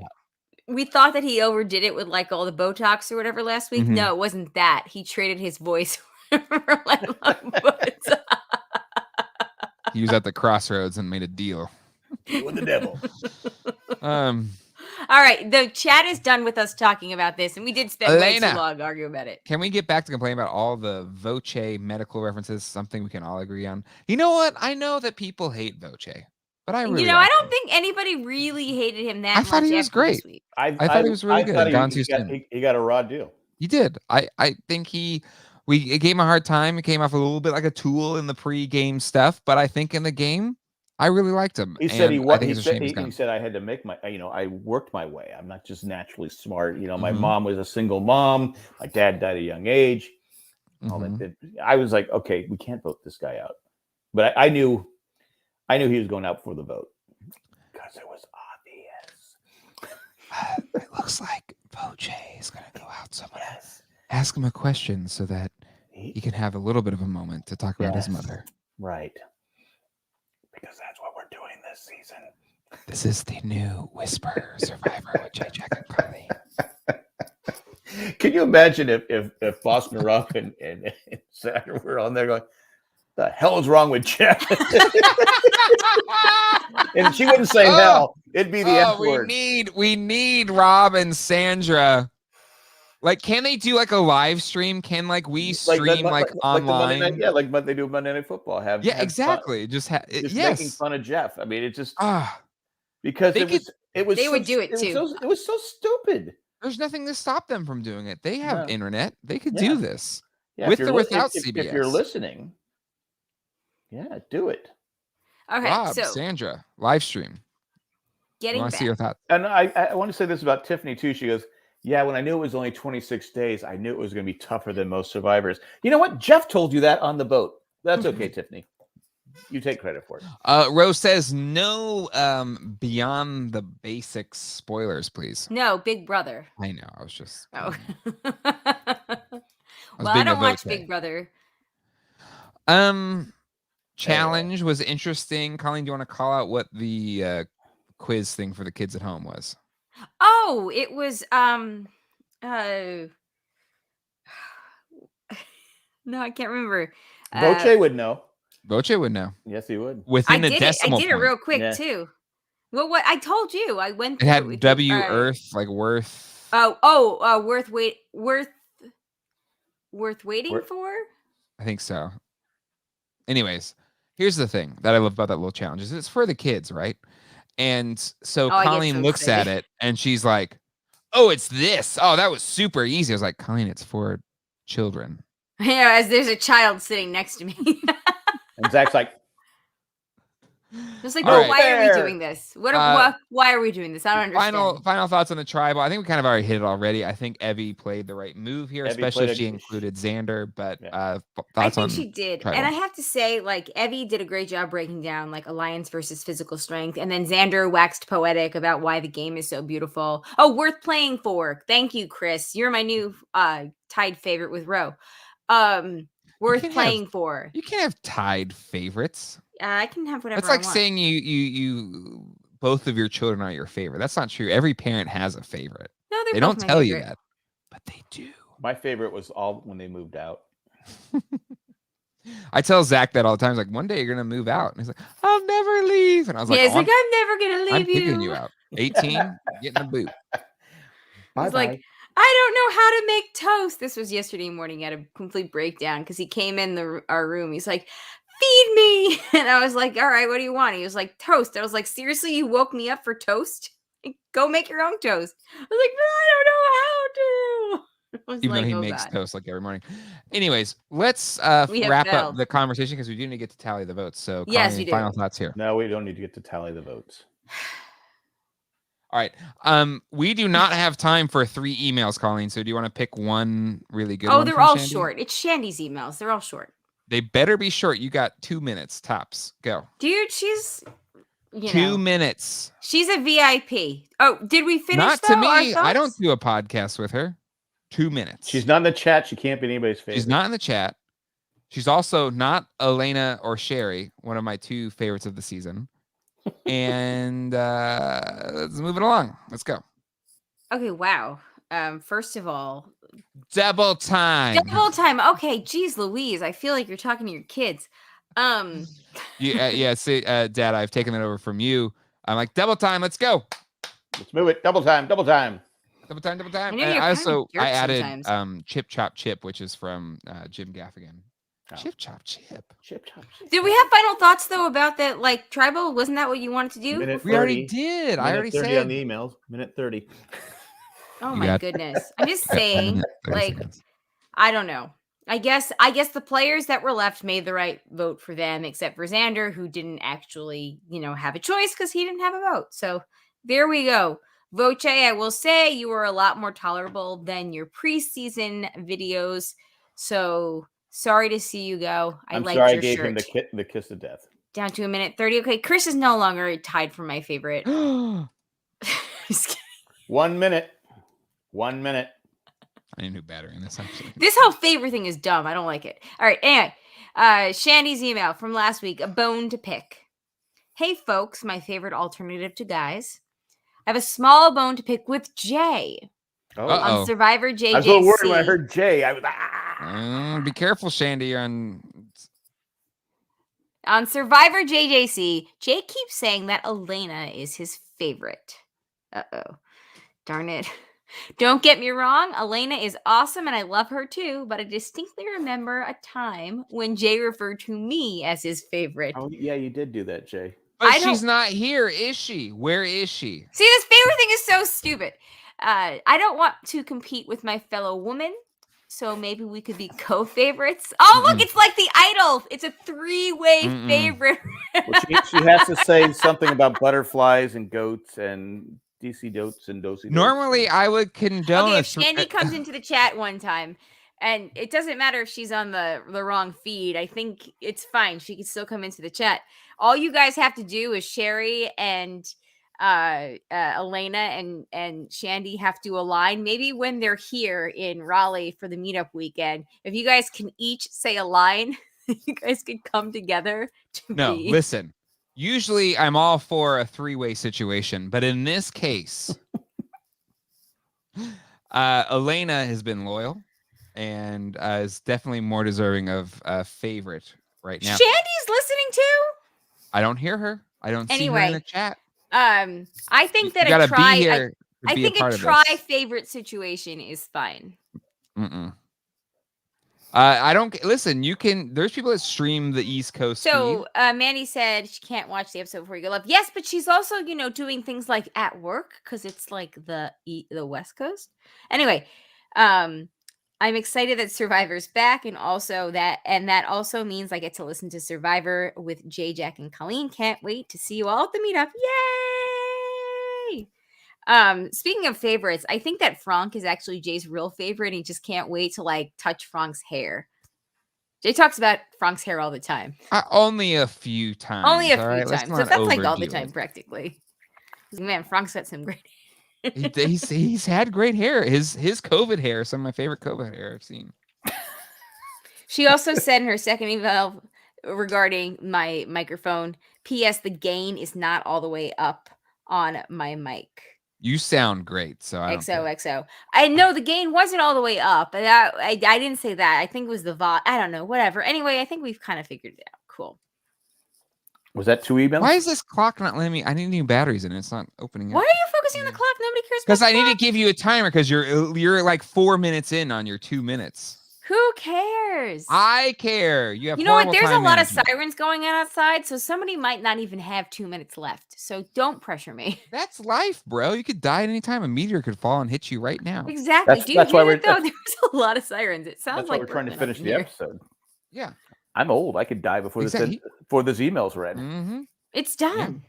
S2: thought that he overdid it with like all the Botox or whatever last week. No, it wasn't that. He traded his voice for like Botox.
S1: He was at the crossroads and made a deal
S3: with the devil.
S2: All right, the chat is done with us talking about this, and we did spend way too long arguing about it.
S1: Can we get back to complaining about all the Voce medical references? Something we can all agree on. You know what? I know that people hate Voce, but I really,
S2: I don't think anybody really hated him that much.
S1: I thought he was great.
S3: I
S1: thought he was really good.
S3: He got a raw deal.
S1: He did. I think we gave him a hard time. He came off a little bit like a tool in the pre-game stuff, but I think in the game, I really liked him.
S3: He said he said I had to make my, I worked my way. I'm not just naturally smart. My mom was a single mom. My dad died at a young age. All that. I was like, okay, we can't vote this guy out. But I knew he was going out for the vote because it was obvious.
S1: It looks like Voce is going to go out. Someone ask him a question so that he can have a little bit of a moment to talk about his mother.
S3: Right. Because that's what we're doing this season.
S1: This is the new Whisper Survivor with J. Jack and Colleen.
S3: Can you imagine if Boston Rock and Saturn were on there going, the hell is wrong with Jeff? And she wouldn't say hell. It'd be the F word.
S1: We need Rob and Sandra. Like, can they do like a live stream? Can we stream online?
S3: Like they do Monday Night Football. Have
S1: exactly.
S3: Fun. Just making fun of Jeff. I mean, it just because it was.
S2: They would do it too.
S3: It was so stupid.
S1: There's nothing to stop them from doing it. They have internet. They could do this
S3: with
S1: or without CBS.
S3: If you're listening, do it.
S2: Okay,
S1: Rob, Sandra, live stream.
S2: Getting back.
S1: See your thoughts.
S3: And I want to say this about Tiffany too. She goes, yeah, when I knew it was only 26 days, I knew it was going to be tougher than most survivors. You know what? Jeff told you that on the boat. That's okay, Tiffany. You take credit for it.
S1: Rose says no beyond the basics spoilers, please.
S2: No, Big Brother.
S1: I know. I was just.
S2: Oh. I don't watch Big Brother.
S1: Challenge was interesting. Colleen, do you want to call out what the quiz thing for the kids at home was?
S2: Oh, it was no, I can't remember.
S3: Voce would know.
S1: Voce would know.
S3: Yes, he would.
S1: Within a decimal
S2: I did it real quick too. Well, what I told you, I went.
S1: It had W Earth worth.
S2: Worth waiting for.
S1: I think so. Anyways, here's the thing that I love about that little challenge is it's for the kids, right? And so Colleen looks at it and she's like, oh, it's this. Oh, that was super easy. I was like, Colleen, it's for children.
S2: Yeah, as there's a child sitting next to me.
S3: And Zach's like,
S2: just like, why are we doing this? Why are we doing this? I don't understand.
S1: Final thoughts on the tribal. I think we kind of already hit it already. I think Evie played the right move here, especially if she included Xander. But thoughts on
S2: she did.
S1: tribal.
S2: And I have to say, Evie did a great job breaking down alliance versus physical strength. And then Xander waxed poetic about why the game is so beautiful. Oh, worth playing for. Thank you, Chris. You're my new tied favorite with Ro. Worth playing for.
S1: You can't have tied favorites.
S2: I can have whatever.
S1: That's like saying you both of your children are your favorite. That's not true. Every parent has a favorite.
S2: No,
S1: they don't tell you that, but they do.
S3: My favorite was all when they moved out.
S1: I tell Zach that all the time. He's like, one day you're gonna move out, and he's like, I'll never leave. And I was like,
S2: he's like, I'm never gonna leave
S1: I'm kicking you out. 18, getting a boot.
S2: He's like, I don't know how to make toast. This was yesterday morning at a complete breakdown because he came in our room. He's like, feed me. And I was like, all right, what do you want? He was like, toast. I was like, seriously, you woke me up for toast? Go make your own toast. I was like, but I don't know how to.
S1: Even though he makes toast every morning. Anyways, let's wrap up the conversation because we do need to get to tally the votes. So,
S2: yes, we do.
S1: Final thoughts here.
S3: No, we don't need to get to tally the votes.
S1: All right. We do not have time for 3 emails, Colleen. So do you want to pick one really good one?
S2: Oh, they're all short. It's Shandy's emails. They're all short.
S1: They better be short. You got 2 minutes tops. Go.
S2: Dude, she's
S1: 2 minutes.
S2: She's a VIP. Oh, did we finish?
S1: Not to me. I don't do a podcast with her. 2 minutes.
S3: She's not in the chat. She can't be anybody's favorite.
S1: She's not in the chat. She's also not Elena or Sherry, one of my 2 favorites of the season. And let's move it along. Let's go.
S2: Okay, wow. First of all,
S1: double time.
S2: Okay, geez, Louise, I feel like you're talking to your kids.
S1: Yeah. See, Dad, I've taken it over from you. I'm like, double time. Let's go.
S3: Let's move it. Double time.
S1: Double time. And I added Chip Chop Chip, which is from Jim Gaffigan. Oh. Chip Chop Chip.
S2: Did we have final thoughts though about that? Like tribal, wasn't that what you wanted to do?
S1: We already did. I already said
S3: on the emails. Minute 30.
S2: Oh my goodness! I'm just saying, like, I don't know. I guess the players that were left made the right vote for them, except for Xander, who didn't actually, have a choice because he didn't have a vote. So there we go. Voce, I will say you were a lot more tolerable than your preseason videos. So sorry to see you go.
S3: I'm sorry I gave him the kiss of death.
S2: Down to a minute 30. Okay, Chris is no longer tied for my favorite. Just kidding.
S3: 1 minute. 1 minute.
S1: I need a new battery in this actually.
S2: This whole favorite thing is dumb. I don't like it. All right. Anyway, Shandy's email from last week, a bone to pick. Hey, folks, my favorite alternative to guys. I have a small bone to pick with Jay. On Survivor JJC.
S3: I was a little worried when I heard Jay. I was
S1: be careful, Shandy.
S2: On Survivor JJC, Jay keeps saying that Elena is his favorite. Darn it. Don't get me wrong, Elena is awesome and I love her too, but I distinctly remember a time when Jay referred to me as his favorite.
S3: Oh, yeah, you did do that, Jay.
S1: But she's not here, is she? Where is she?
S2: See, this favorite thing is so stupid. I don't want to compete with my fellow woman, so maybe we could be co-favorites. Oh, look, it's like the Idol. It's a three-way favorite.
S3: Well, she has to say something about butterflies and goats and DC dotes and dosey.
S1: Normally, I would condone.
S2: Okay, if Shandy comes into the chat one time, and it doesn't matter if she's on the wrong feed, I think it's fine. She can still come into the chat. All you guys have to do is Sherry and Elena and Shandy have to align. Maybe when they're here in Raleigh for the meetup weekend, if you guys can each say a line, you guys could come together to be.
S1: Listen. Usually I'm all for a three-way situation, but in this case, Elena has been loyal and is definitely more deserving of a favorite right now.
S2: Shandy's listening too?
S1: I don't hear her. I don't see her in the chat.
S2: I think that a try favorite situation is fine.
S1: I don't listen. You can. There's people that stream the East Coast.
S2: So Mandy said she can't watch the episode before you go live. Yes, but she's also doing things like at work because it's like the West Coast. Anyway, I'm excited that Survivor's back, and that also means I get to listen to Survivor with Jay, Jack, and Colleen. Can't wait to see you all at the meetup. Yay! Speaking of favorites, I think that Frank is actually Jay's real favorite. And he just can't wait to touch Frank's hair. Jay talks about Frank's hair all the time.
S1: Only a few times.
S2: Only a few times. So that's like all the time, practically. Man, Frank's got some great hair.
S1: he's had great hair. His COVID hair, some of my favorite COVID hair I've seen.
S2: She also said in her second email regarding my microphone, P.S. the gain is not all the way up on my mic.
S1: You sound great, so I
S2: XOXO. I know the gain wasn't all the way up, but I didn't say that. I think it was the VOD. I don't know, whatever. Anyway, I think we've kind of figured it out. Cool.
S3: Was that 2 emails?
S1: Why is this clock not letting me? I need new batteries in it. It's not opening.
S2: Why are you focusing on the clock? Nobody cares about
S1: because I need to give you a timer because you're like 4 minutes in on your 2 minutes.
S2: Who cares?
S1: I care. You
S2: know what? There's a lot of sirens going on outside, so somebody might not even have 2 minutes left. So don't pressure me.
S1: That's life, bro. You could die at any time. A meteor could fall and hit you right now.
S2: Exactly. Do you hear it, though? There's a lot of sirens. It sounds like
S3: we're trying to finish the episode.
S1: Yeah.
S3: I'm old. I could die before this email's read.
S1: Mm-hmm.
S2: It's done.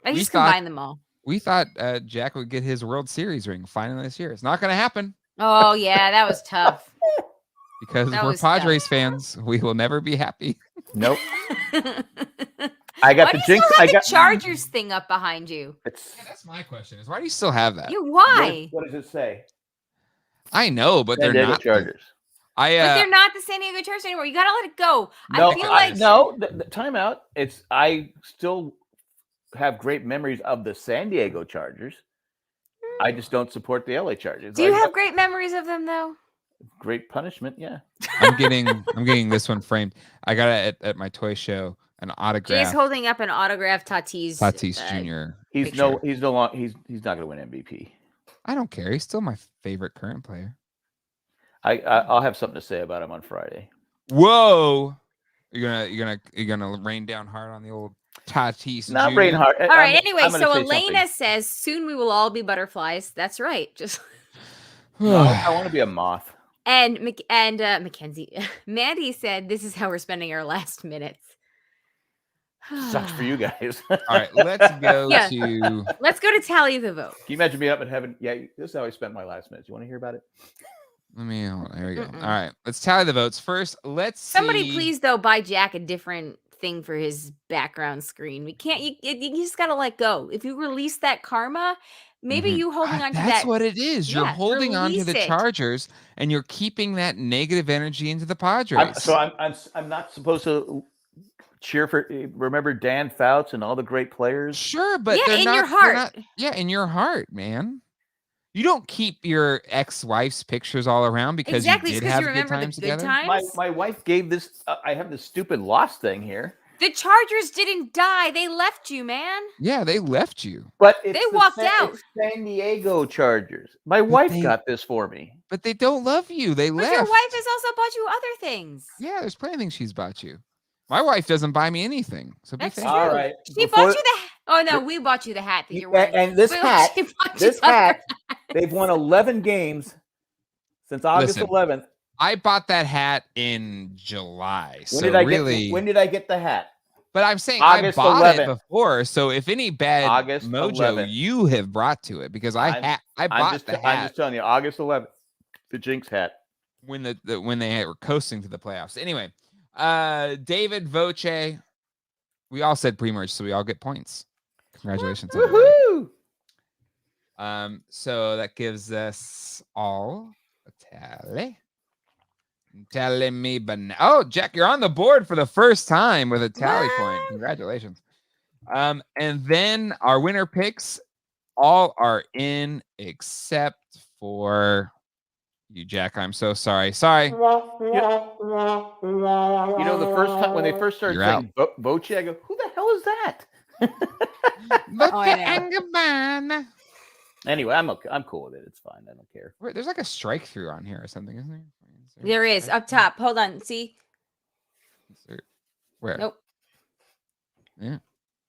S2: Yeah. I just combine them all.
S1: We thought Jack would get his World Series ring finally this year. It's not going to happen.
S2: Oh, yeah. That was tough.
S1: Because we're Padres fans, we will never be happy.
S3: Nope. I got the jinx.
S2: I got the Chargers thing up behind you.
S1: That's my question. Is why do you still have that?
S2: Why?
S3: What does it say?
S1: I know, but they're not
S3: Chargers.
S2: But they're not the San Diego Chargers anymore. You gotta let it go.
S3: No,
S2: I feel like
S3: the timeout. I still have great memories of the San Diego Chargers. I just don't support the LA Chargers.
S2: Do you have great memories of them though?
S3: Great punishment, yeah.
S1: I'm getting this one framed. I got it at my toy show. an autograph.
S2: Jay's holding up an autographed Tatis
S1: Jr.
S3: He's
S2: picture.
S3: he's not going to win MVP.
S1: I don't care. He's still my favorite current player.
S3: I'll have something to say about him on Friday.
S1: Whoa. You're gonna rain down hard on the old Tatis.
S3: Not
S1: Jr.?
S3: rain hard.
S2: All right. Anyway, so Elena says, "Soon we will all be butterflies." That's right. Just
S3: no, I want to be a moth.
S2: And Mackenzie, Mandy said, "This is how we're spending our last minutes."
S3: Sucks for you guys.
S1: All right, let's go
S2: to tally the vote.
S3: Can you imagine me up in heaven? Yeah, this is how I spent my last minutes. You want to hear about it?
S1: Here we go. All right, let's tally the votes first.
S2: Somebody please though buy Jack a different thing for his background screen. We can't. You just gotta let go. If you release that karma, maybe you holding on to that.
S1: That's what it is. You're holding on to the Chargers, and you're keeping that negative energy into the Padres.
S3: I'm not supposed to cheer for. Remember Dan Fouts and all the great players.
S1: Sure, but
S2: in your heart.
S1: In your heart, man. You don't keep your ex-wife's pictures all around because you did have good times together.
S3: My wife gave this. I have this stupid lost thing here.
S2: The Chargers didn't die; they left you, man.
S1: Yeah, they left you.
S3: But
S2: they walked out.
S3: It's San Diego Chargers. My wife got this for me.
S1: But they don't love you. They left.
S2: Your wife has also bought you other things.
S1: Yeah, there's plenty of things she's bought you. My wife doesn't buy me anything. So
S2: that's true.
S3: All right.
S2: She bought you the. Oh no, we bought you the hat that you're wearing.
S3: And this hat, they've won 11 games since August 11th.
S1: I bought that hat in July.
S3: When did I get the hat?
S1: But I'm saying
S3: August
S1: I bought
S3: 11th.
S1: it before. So if any bad
S3: August
S1: mojo
S3: 11th.
S1: you have brought to it, because I bought the hat.
S3: I'm just telling you, August 11th, the Jinx hat.
S1: When when they were coasting to the playoffs. Anyway, David Voce, we all said pre-merge, so we all get points. Congratulations.
S3: Woohoo!
S1: So that gives us all a tally. Telling me, but Jack, you're on the board for the first time with a tally point. Congratulations. And then our winner picks all are in except for you, Jack. I'm so sorry. Sorry.
S3: You know, the first time when they first started saying Voce, I go, who the hell is that? Anyway, I'm okay. I'm cool with it. It's fine. I don't care.
S1: Wait, there's like a strike through on here or something, isn't there?
S2: There is up top. Hold on. See?
S1: Where?
S2: Nope.
S1: Yeah.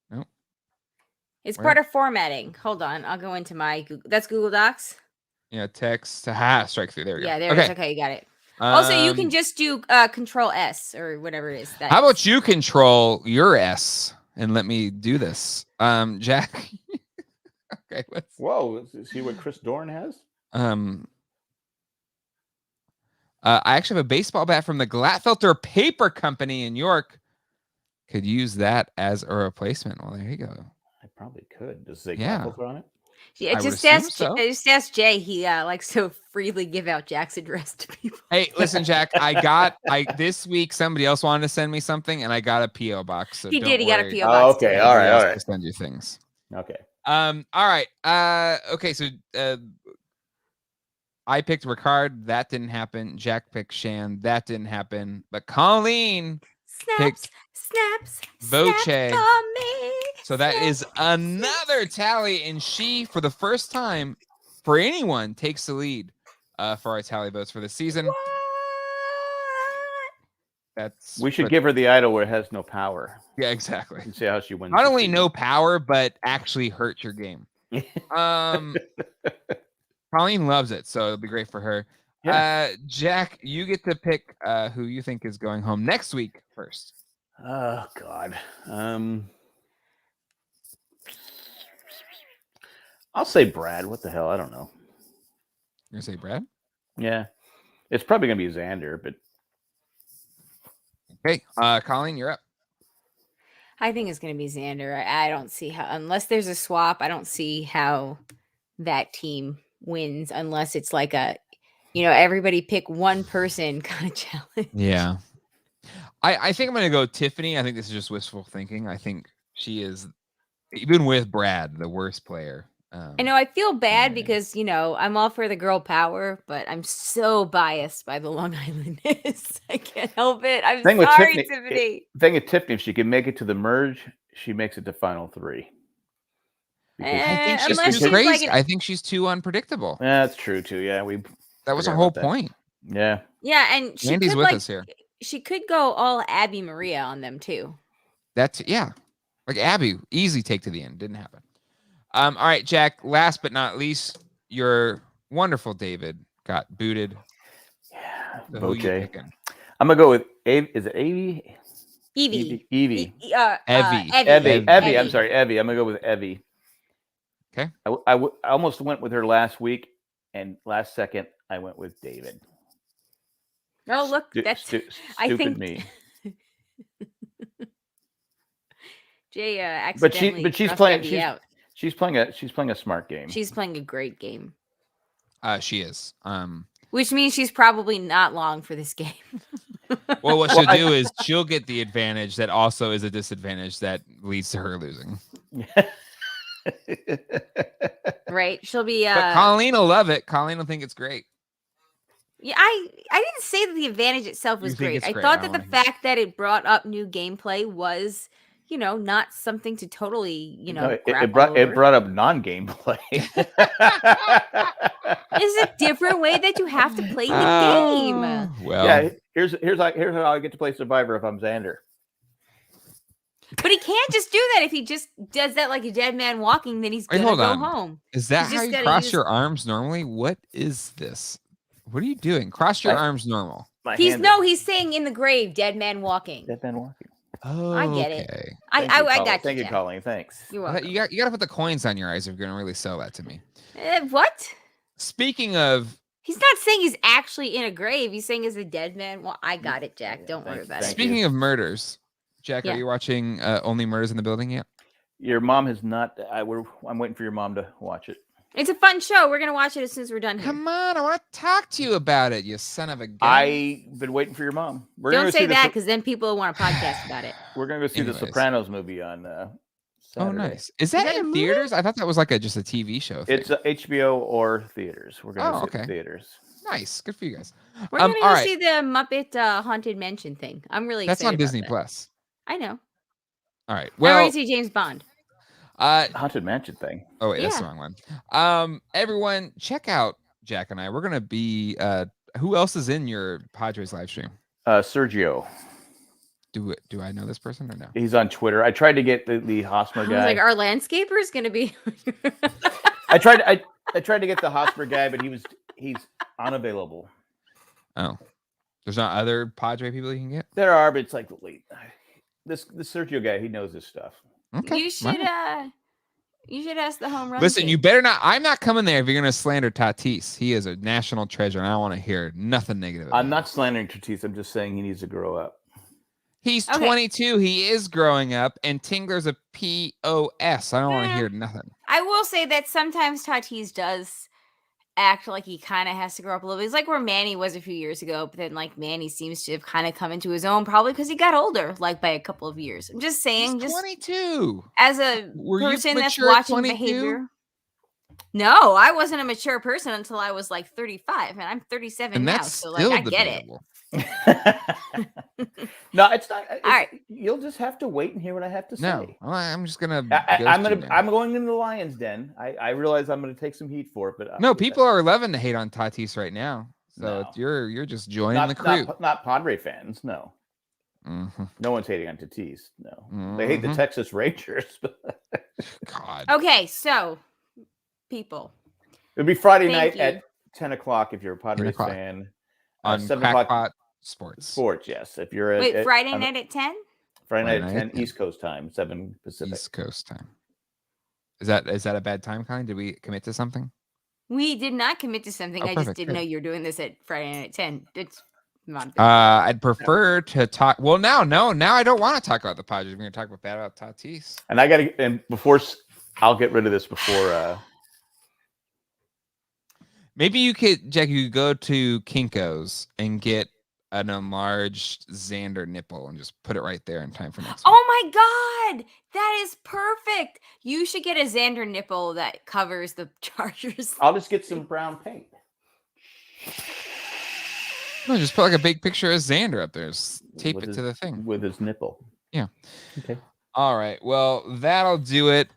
S1: Nope.
S2: It's part of formatting. Hold on. I'll go into my Google. That's Google Docs.
S1: Yeah, text. Strike through. There we go.
S2: Yeah, there it is. Okay, you got it. Also, you can just do Control S or whatever it is.
S1: How about you control your S and let me do this? Jack. Okay.
S3: Whoa, is he what Chris Dorn has?
S1: I actually have a baseball bat from the Glatfelter Paper Company in York. Could use that as a replacement. Well, there you go.
S3: I probably could. Does it say Glatfelter on it?
S2: Yeah, just ask Jay. He likes to freely give out Jack's address to people.
S1: Hey, listen, Jack. This week somebody else wanted to send me something, and I got a PO box. So
S2: he
S1: did.
S2: He got a PO box.
S3: Okay. All right.
S1: To send you things.
S3: Okay.
S1: All right. Okay. So I picked Ricard. That didn't happen. Jack picked Shan. That didn't happen. But Colleen picked Voce. So that is another tally, and she, for the first time for anyone, takes the lead for our tally votes for the season.
S3: We should give her the idol where it has no power.
S1: Yeah, exactly.
S3: And see how she wins.
S1: Not only no power, but actually hurt your game. Colleen loves it, so it'll be great for her. Yeah. Jack, you get to pick who you think is going home next week first.
S3: Oh God. I'll say Brad. What the hell? I don't know.
S1: You're gonna say Brad?
S3: Yeah. It's probably gonna be Xander, but
S1: okay. Colleen, you're up.
S2: I think it's gonna be Xander. I don't see how, unless there's a swap, I don't see how that team wins unless it's like a, everybody pick one person kind of challenge.
S1: Yeah. I think I'm going to go Tiffany. I think this is just wistful thinking. I think she is, even with Brad, the worst player
S2: I know I feel bad because, I'm all for the girl power, but I'm so biased by the Long Islanders. I can't help it. I'm sorry, Tiffany.
S3: Thing with Tiffany, if she can make it to the merge, she makes it to Final 3.
S1: I think she's too crazy. I think she's too unpredictable.
S3: Yeah, that's true too. Yeah,
S1: that was her whole point.
S3: Yeah.
S2: Yeah, and
S1: Andy's with us here.
S2: She could go all Abby Maria on them too.
S1: Like Abby, easy take to the end. Didn't happen. All right, Jack. Last but not least, your wonderful David got booted.
S3: Yeah,
S1: so who you picking?
S3: I'm gonna go with Is it Evie?
S2: Evie.
S3: Evie.
S2: Evie.
S3: I'm sorry, Evie. I'm gonna go with Evie.
S1: Okay.
S3: I almost went with her last week, and last second I went with David.
S2: Oh, look, that's
S3: stupid me.
S2: Jay accidentally.
S3: But she's playing a smart game.
S2: She's playing a great game.
S1: She is.
S2: Which means she's probably not long for this game.
S1: Well, what she'll do is she'll get the advantage that also is a disadvantage that leads to her losing.
S2: Right? She'll be.
S1: But Colleen will love it. Colleen will think it's great.
S2: Yeah, I didn't say that the advantage itself was great. I thought that the fact that it brought up new gameplay was, not something to totally,
S3: it brought up non-gameplay.
S2: It's a different way that you have to play the game.
S3: Well, yeah. Here's how I get to play Survivor if I'm Xander.
S2: But he can't just do that. If he just does that like a dead man walking, then he's gonna go home.
S1: Is that how you cross your arms normally? What is this? What are you doing? Cross your arms normal.
S2: He's saying in the grave, dead man walking.
S3: Dead man walking.
S1: Oh,
S2: I get it. I got you.
S3: Thank you, Colleen. Thanks.
S2: You're welcome.
S1: You got to put the coins on your eyes if you're going to really sell that to me.
S2: What?
S1: Speaking of,
S2: he's not saying he's actually in a grave. He's saying he's a dead man. Well, I got it, Jack. Don't worry about it.
S1: Speaking of murders, Jack, are you watching Only Murders in the Building yet?
S3: Your mom has not. I'm waiting for your mom to watch it.
S2: It's a fun show. We're going to watch it as soon as we're done here.
S1: Come on. I want to talk to you about it, you son of a gun.
S3: I've been waiting for your mom.
S2: Don't say that because then people will want a podcast about it.
S3: We're going to go see the Sopranos movie on Saturday.
S1: Oh, nice. Is that in theaters? I thought that was like just a TV show thing.
S3: It's HBO or theaters. We're going to see theaters.
S1: Nice. Good for you guys.
S2: We're going to go see the Muppet Haunted Mansion thing. I'm really excited.
S1: That's on Disney Plus.
S2: I know.
S1: All right. Well,
S2: I want to see James Bond.
S3: Haunted Mansion thing.
S1: Oh wait, that's the wrong one. Everyone, check out Jack and I. We're gonna be. Who else is in your Padres live stream?
S3: Sergio.
S1: Do I know this person or no?
S3: He's on Twitter. I tried to get the Hosmer guy.
S2: Like, our landscaper is gonna be.
S3: I tried to get the Hosmer guy, but he's unavailable.
S1: Oh, there's not other Padre people you can get.
S3: There are, but it's like this Sergio guy. He knows his stuff.
S2: Okay. You should ask the home run.
S1: Listen,
S2: team.
S1: You better not. I'm not coming there if you're going to slander Tatis. He is a national treasure, and I don't want to hear nothing negative.
S3: I'm not slandering Tatis. I'm just saying he needs to grow up.
S1: He's 22. He is growing up, and Tingler's a POS. I don't want to hear nothing.
S2: I will say that sometimes Tatis does act like he kind of has to grow up a little bit. It's like where Manny was a few years ago, but then like Manny seems to have kind of come into his own, probably because he got older, like by a couple of years. I'm just saying,
S1: he's 22.
S2: As a person that's watching 22? Behavior. No, I wasn't a mature person until I was like 35, and I'm 37 and now, so like I get it.
S3: No, it's not.
S2: All right,
S3: you'll just have to wait and hear what I have to say.
S1: No, I'm just gonna.
S3: I'm going into the Lions' den. I realize I'm going to take some heat for it, but
S1: no, people are loving to hate on Tatis right now. So you're just joining the crew.
S3: Not Padre fans. No, no one's hating on Tatis. No, they hate the Texas Rangers.
S1: God.
S2: Okay, so people,
S3: it'll be Friday night at 10 o'clock if you're a Padres fan.
S1: On
S3: 7
S1: o'clock Sports,
S3: yes. If you're
S2: Friday night at 10?
S3: Friday night at 10 East Coast time, 7 Pacific.
S1: East Coast time. Is that a bad time, Colleen? Did we commit to something?
S2: We did not commit to something. I just didn't know you were doing this at Friday night at 10. It's not
S1: I'd prefer to talk. Well, now I don't want to talk about the Padres. We're going to talk about Tatis.
S3: And I'll get rid of this before.
S1: Maybe you could, Jack. You could go to Kinko's and get an enlarged Xander nipple and just put it right there in time for next week.
S2: Oh my God, that is perfect. You should get a Xander nipple that covers the Chargers.
S3: I'll just get some brown paint.
S1: No, just put like a big picture of Xander up there. Just tape it to the thing.
S3: With his nipple.
S1: Yeah.
S3: Okay.
S1: All right. Well, that'll do it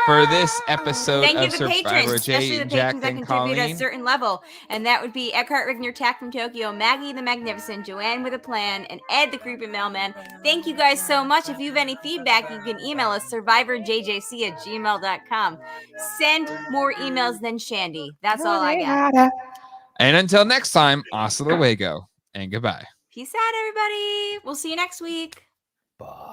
S1: for this episode
S2: Thank you
S1: of
S2: to the
S1: Survivor
S2: patrons, especially the
S1: Jack
S2: patrons that
S1: and
S2: contribute at
S1: Colleen.
S2: a certain level. And that would be Eckhart Rigner, Tack from Tokyo, Maggie the Magnificent, Joanne with a Plan, and Ed the Creepy Mailman. Thank you guys so much. If you have any feedback, you can email us survivorjjc@gmail.com. Send more emails than Shandy. That's all I got.
S1: And until next time, hasta luego and goodbye.
S2: Peace out, everybody. We'll see you next week.
S3: Bye.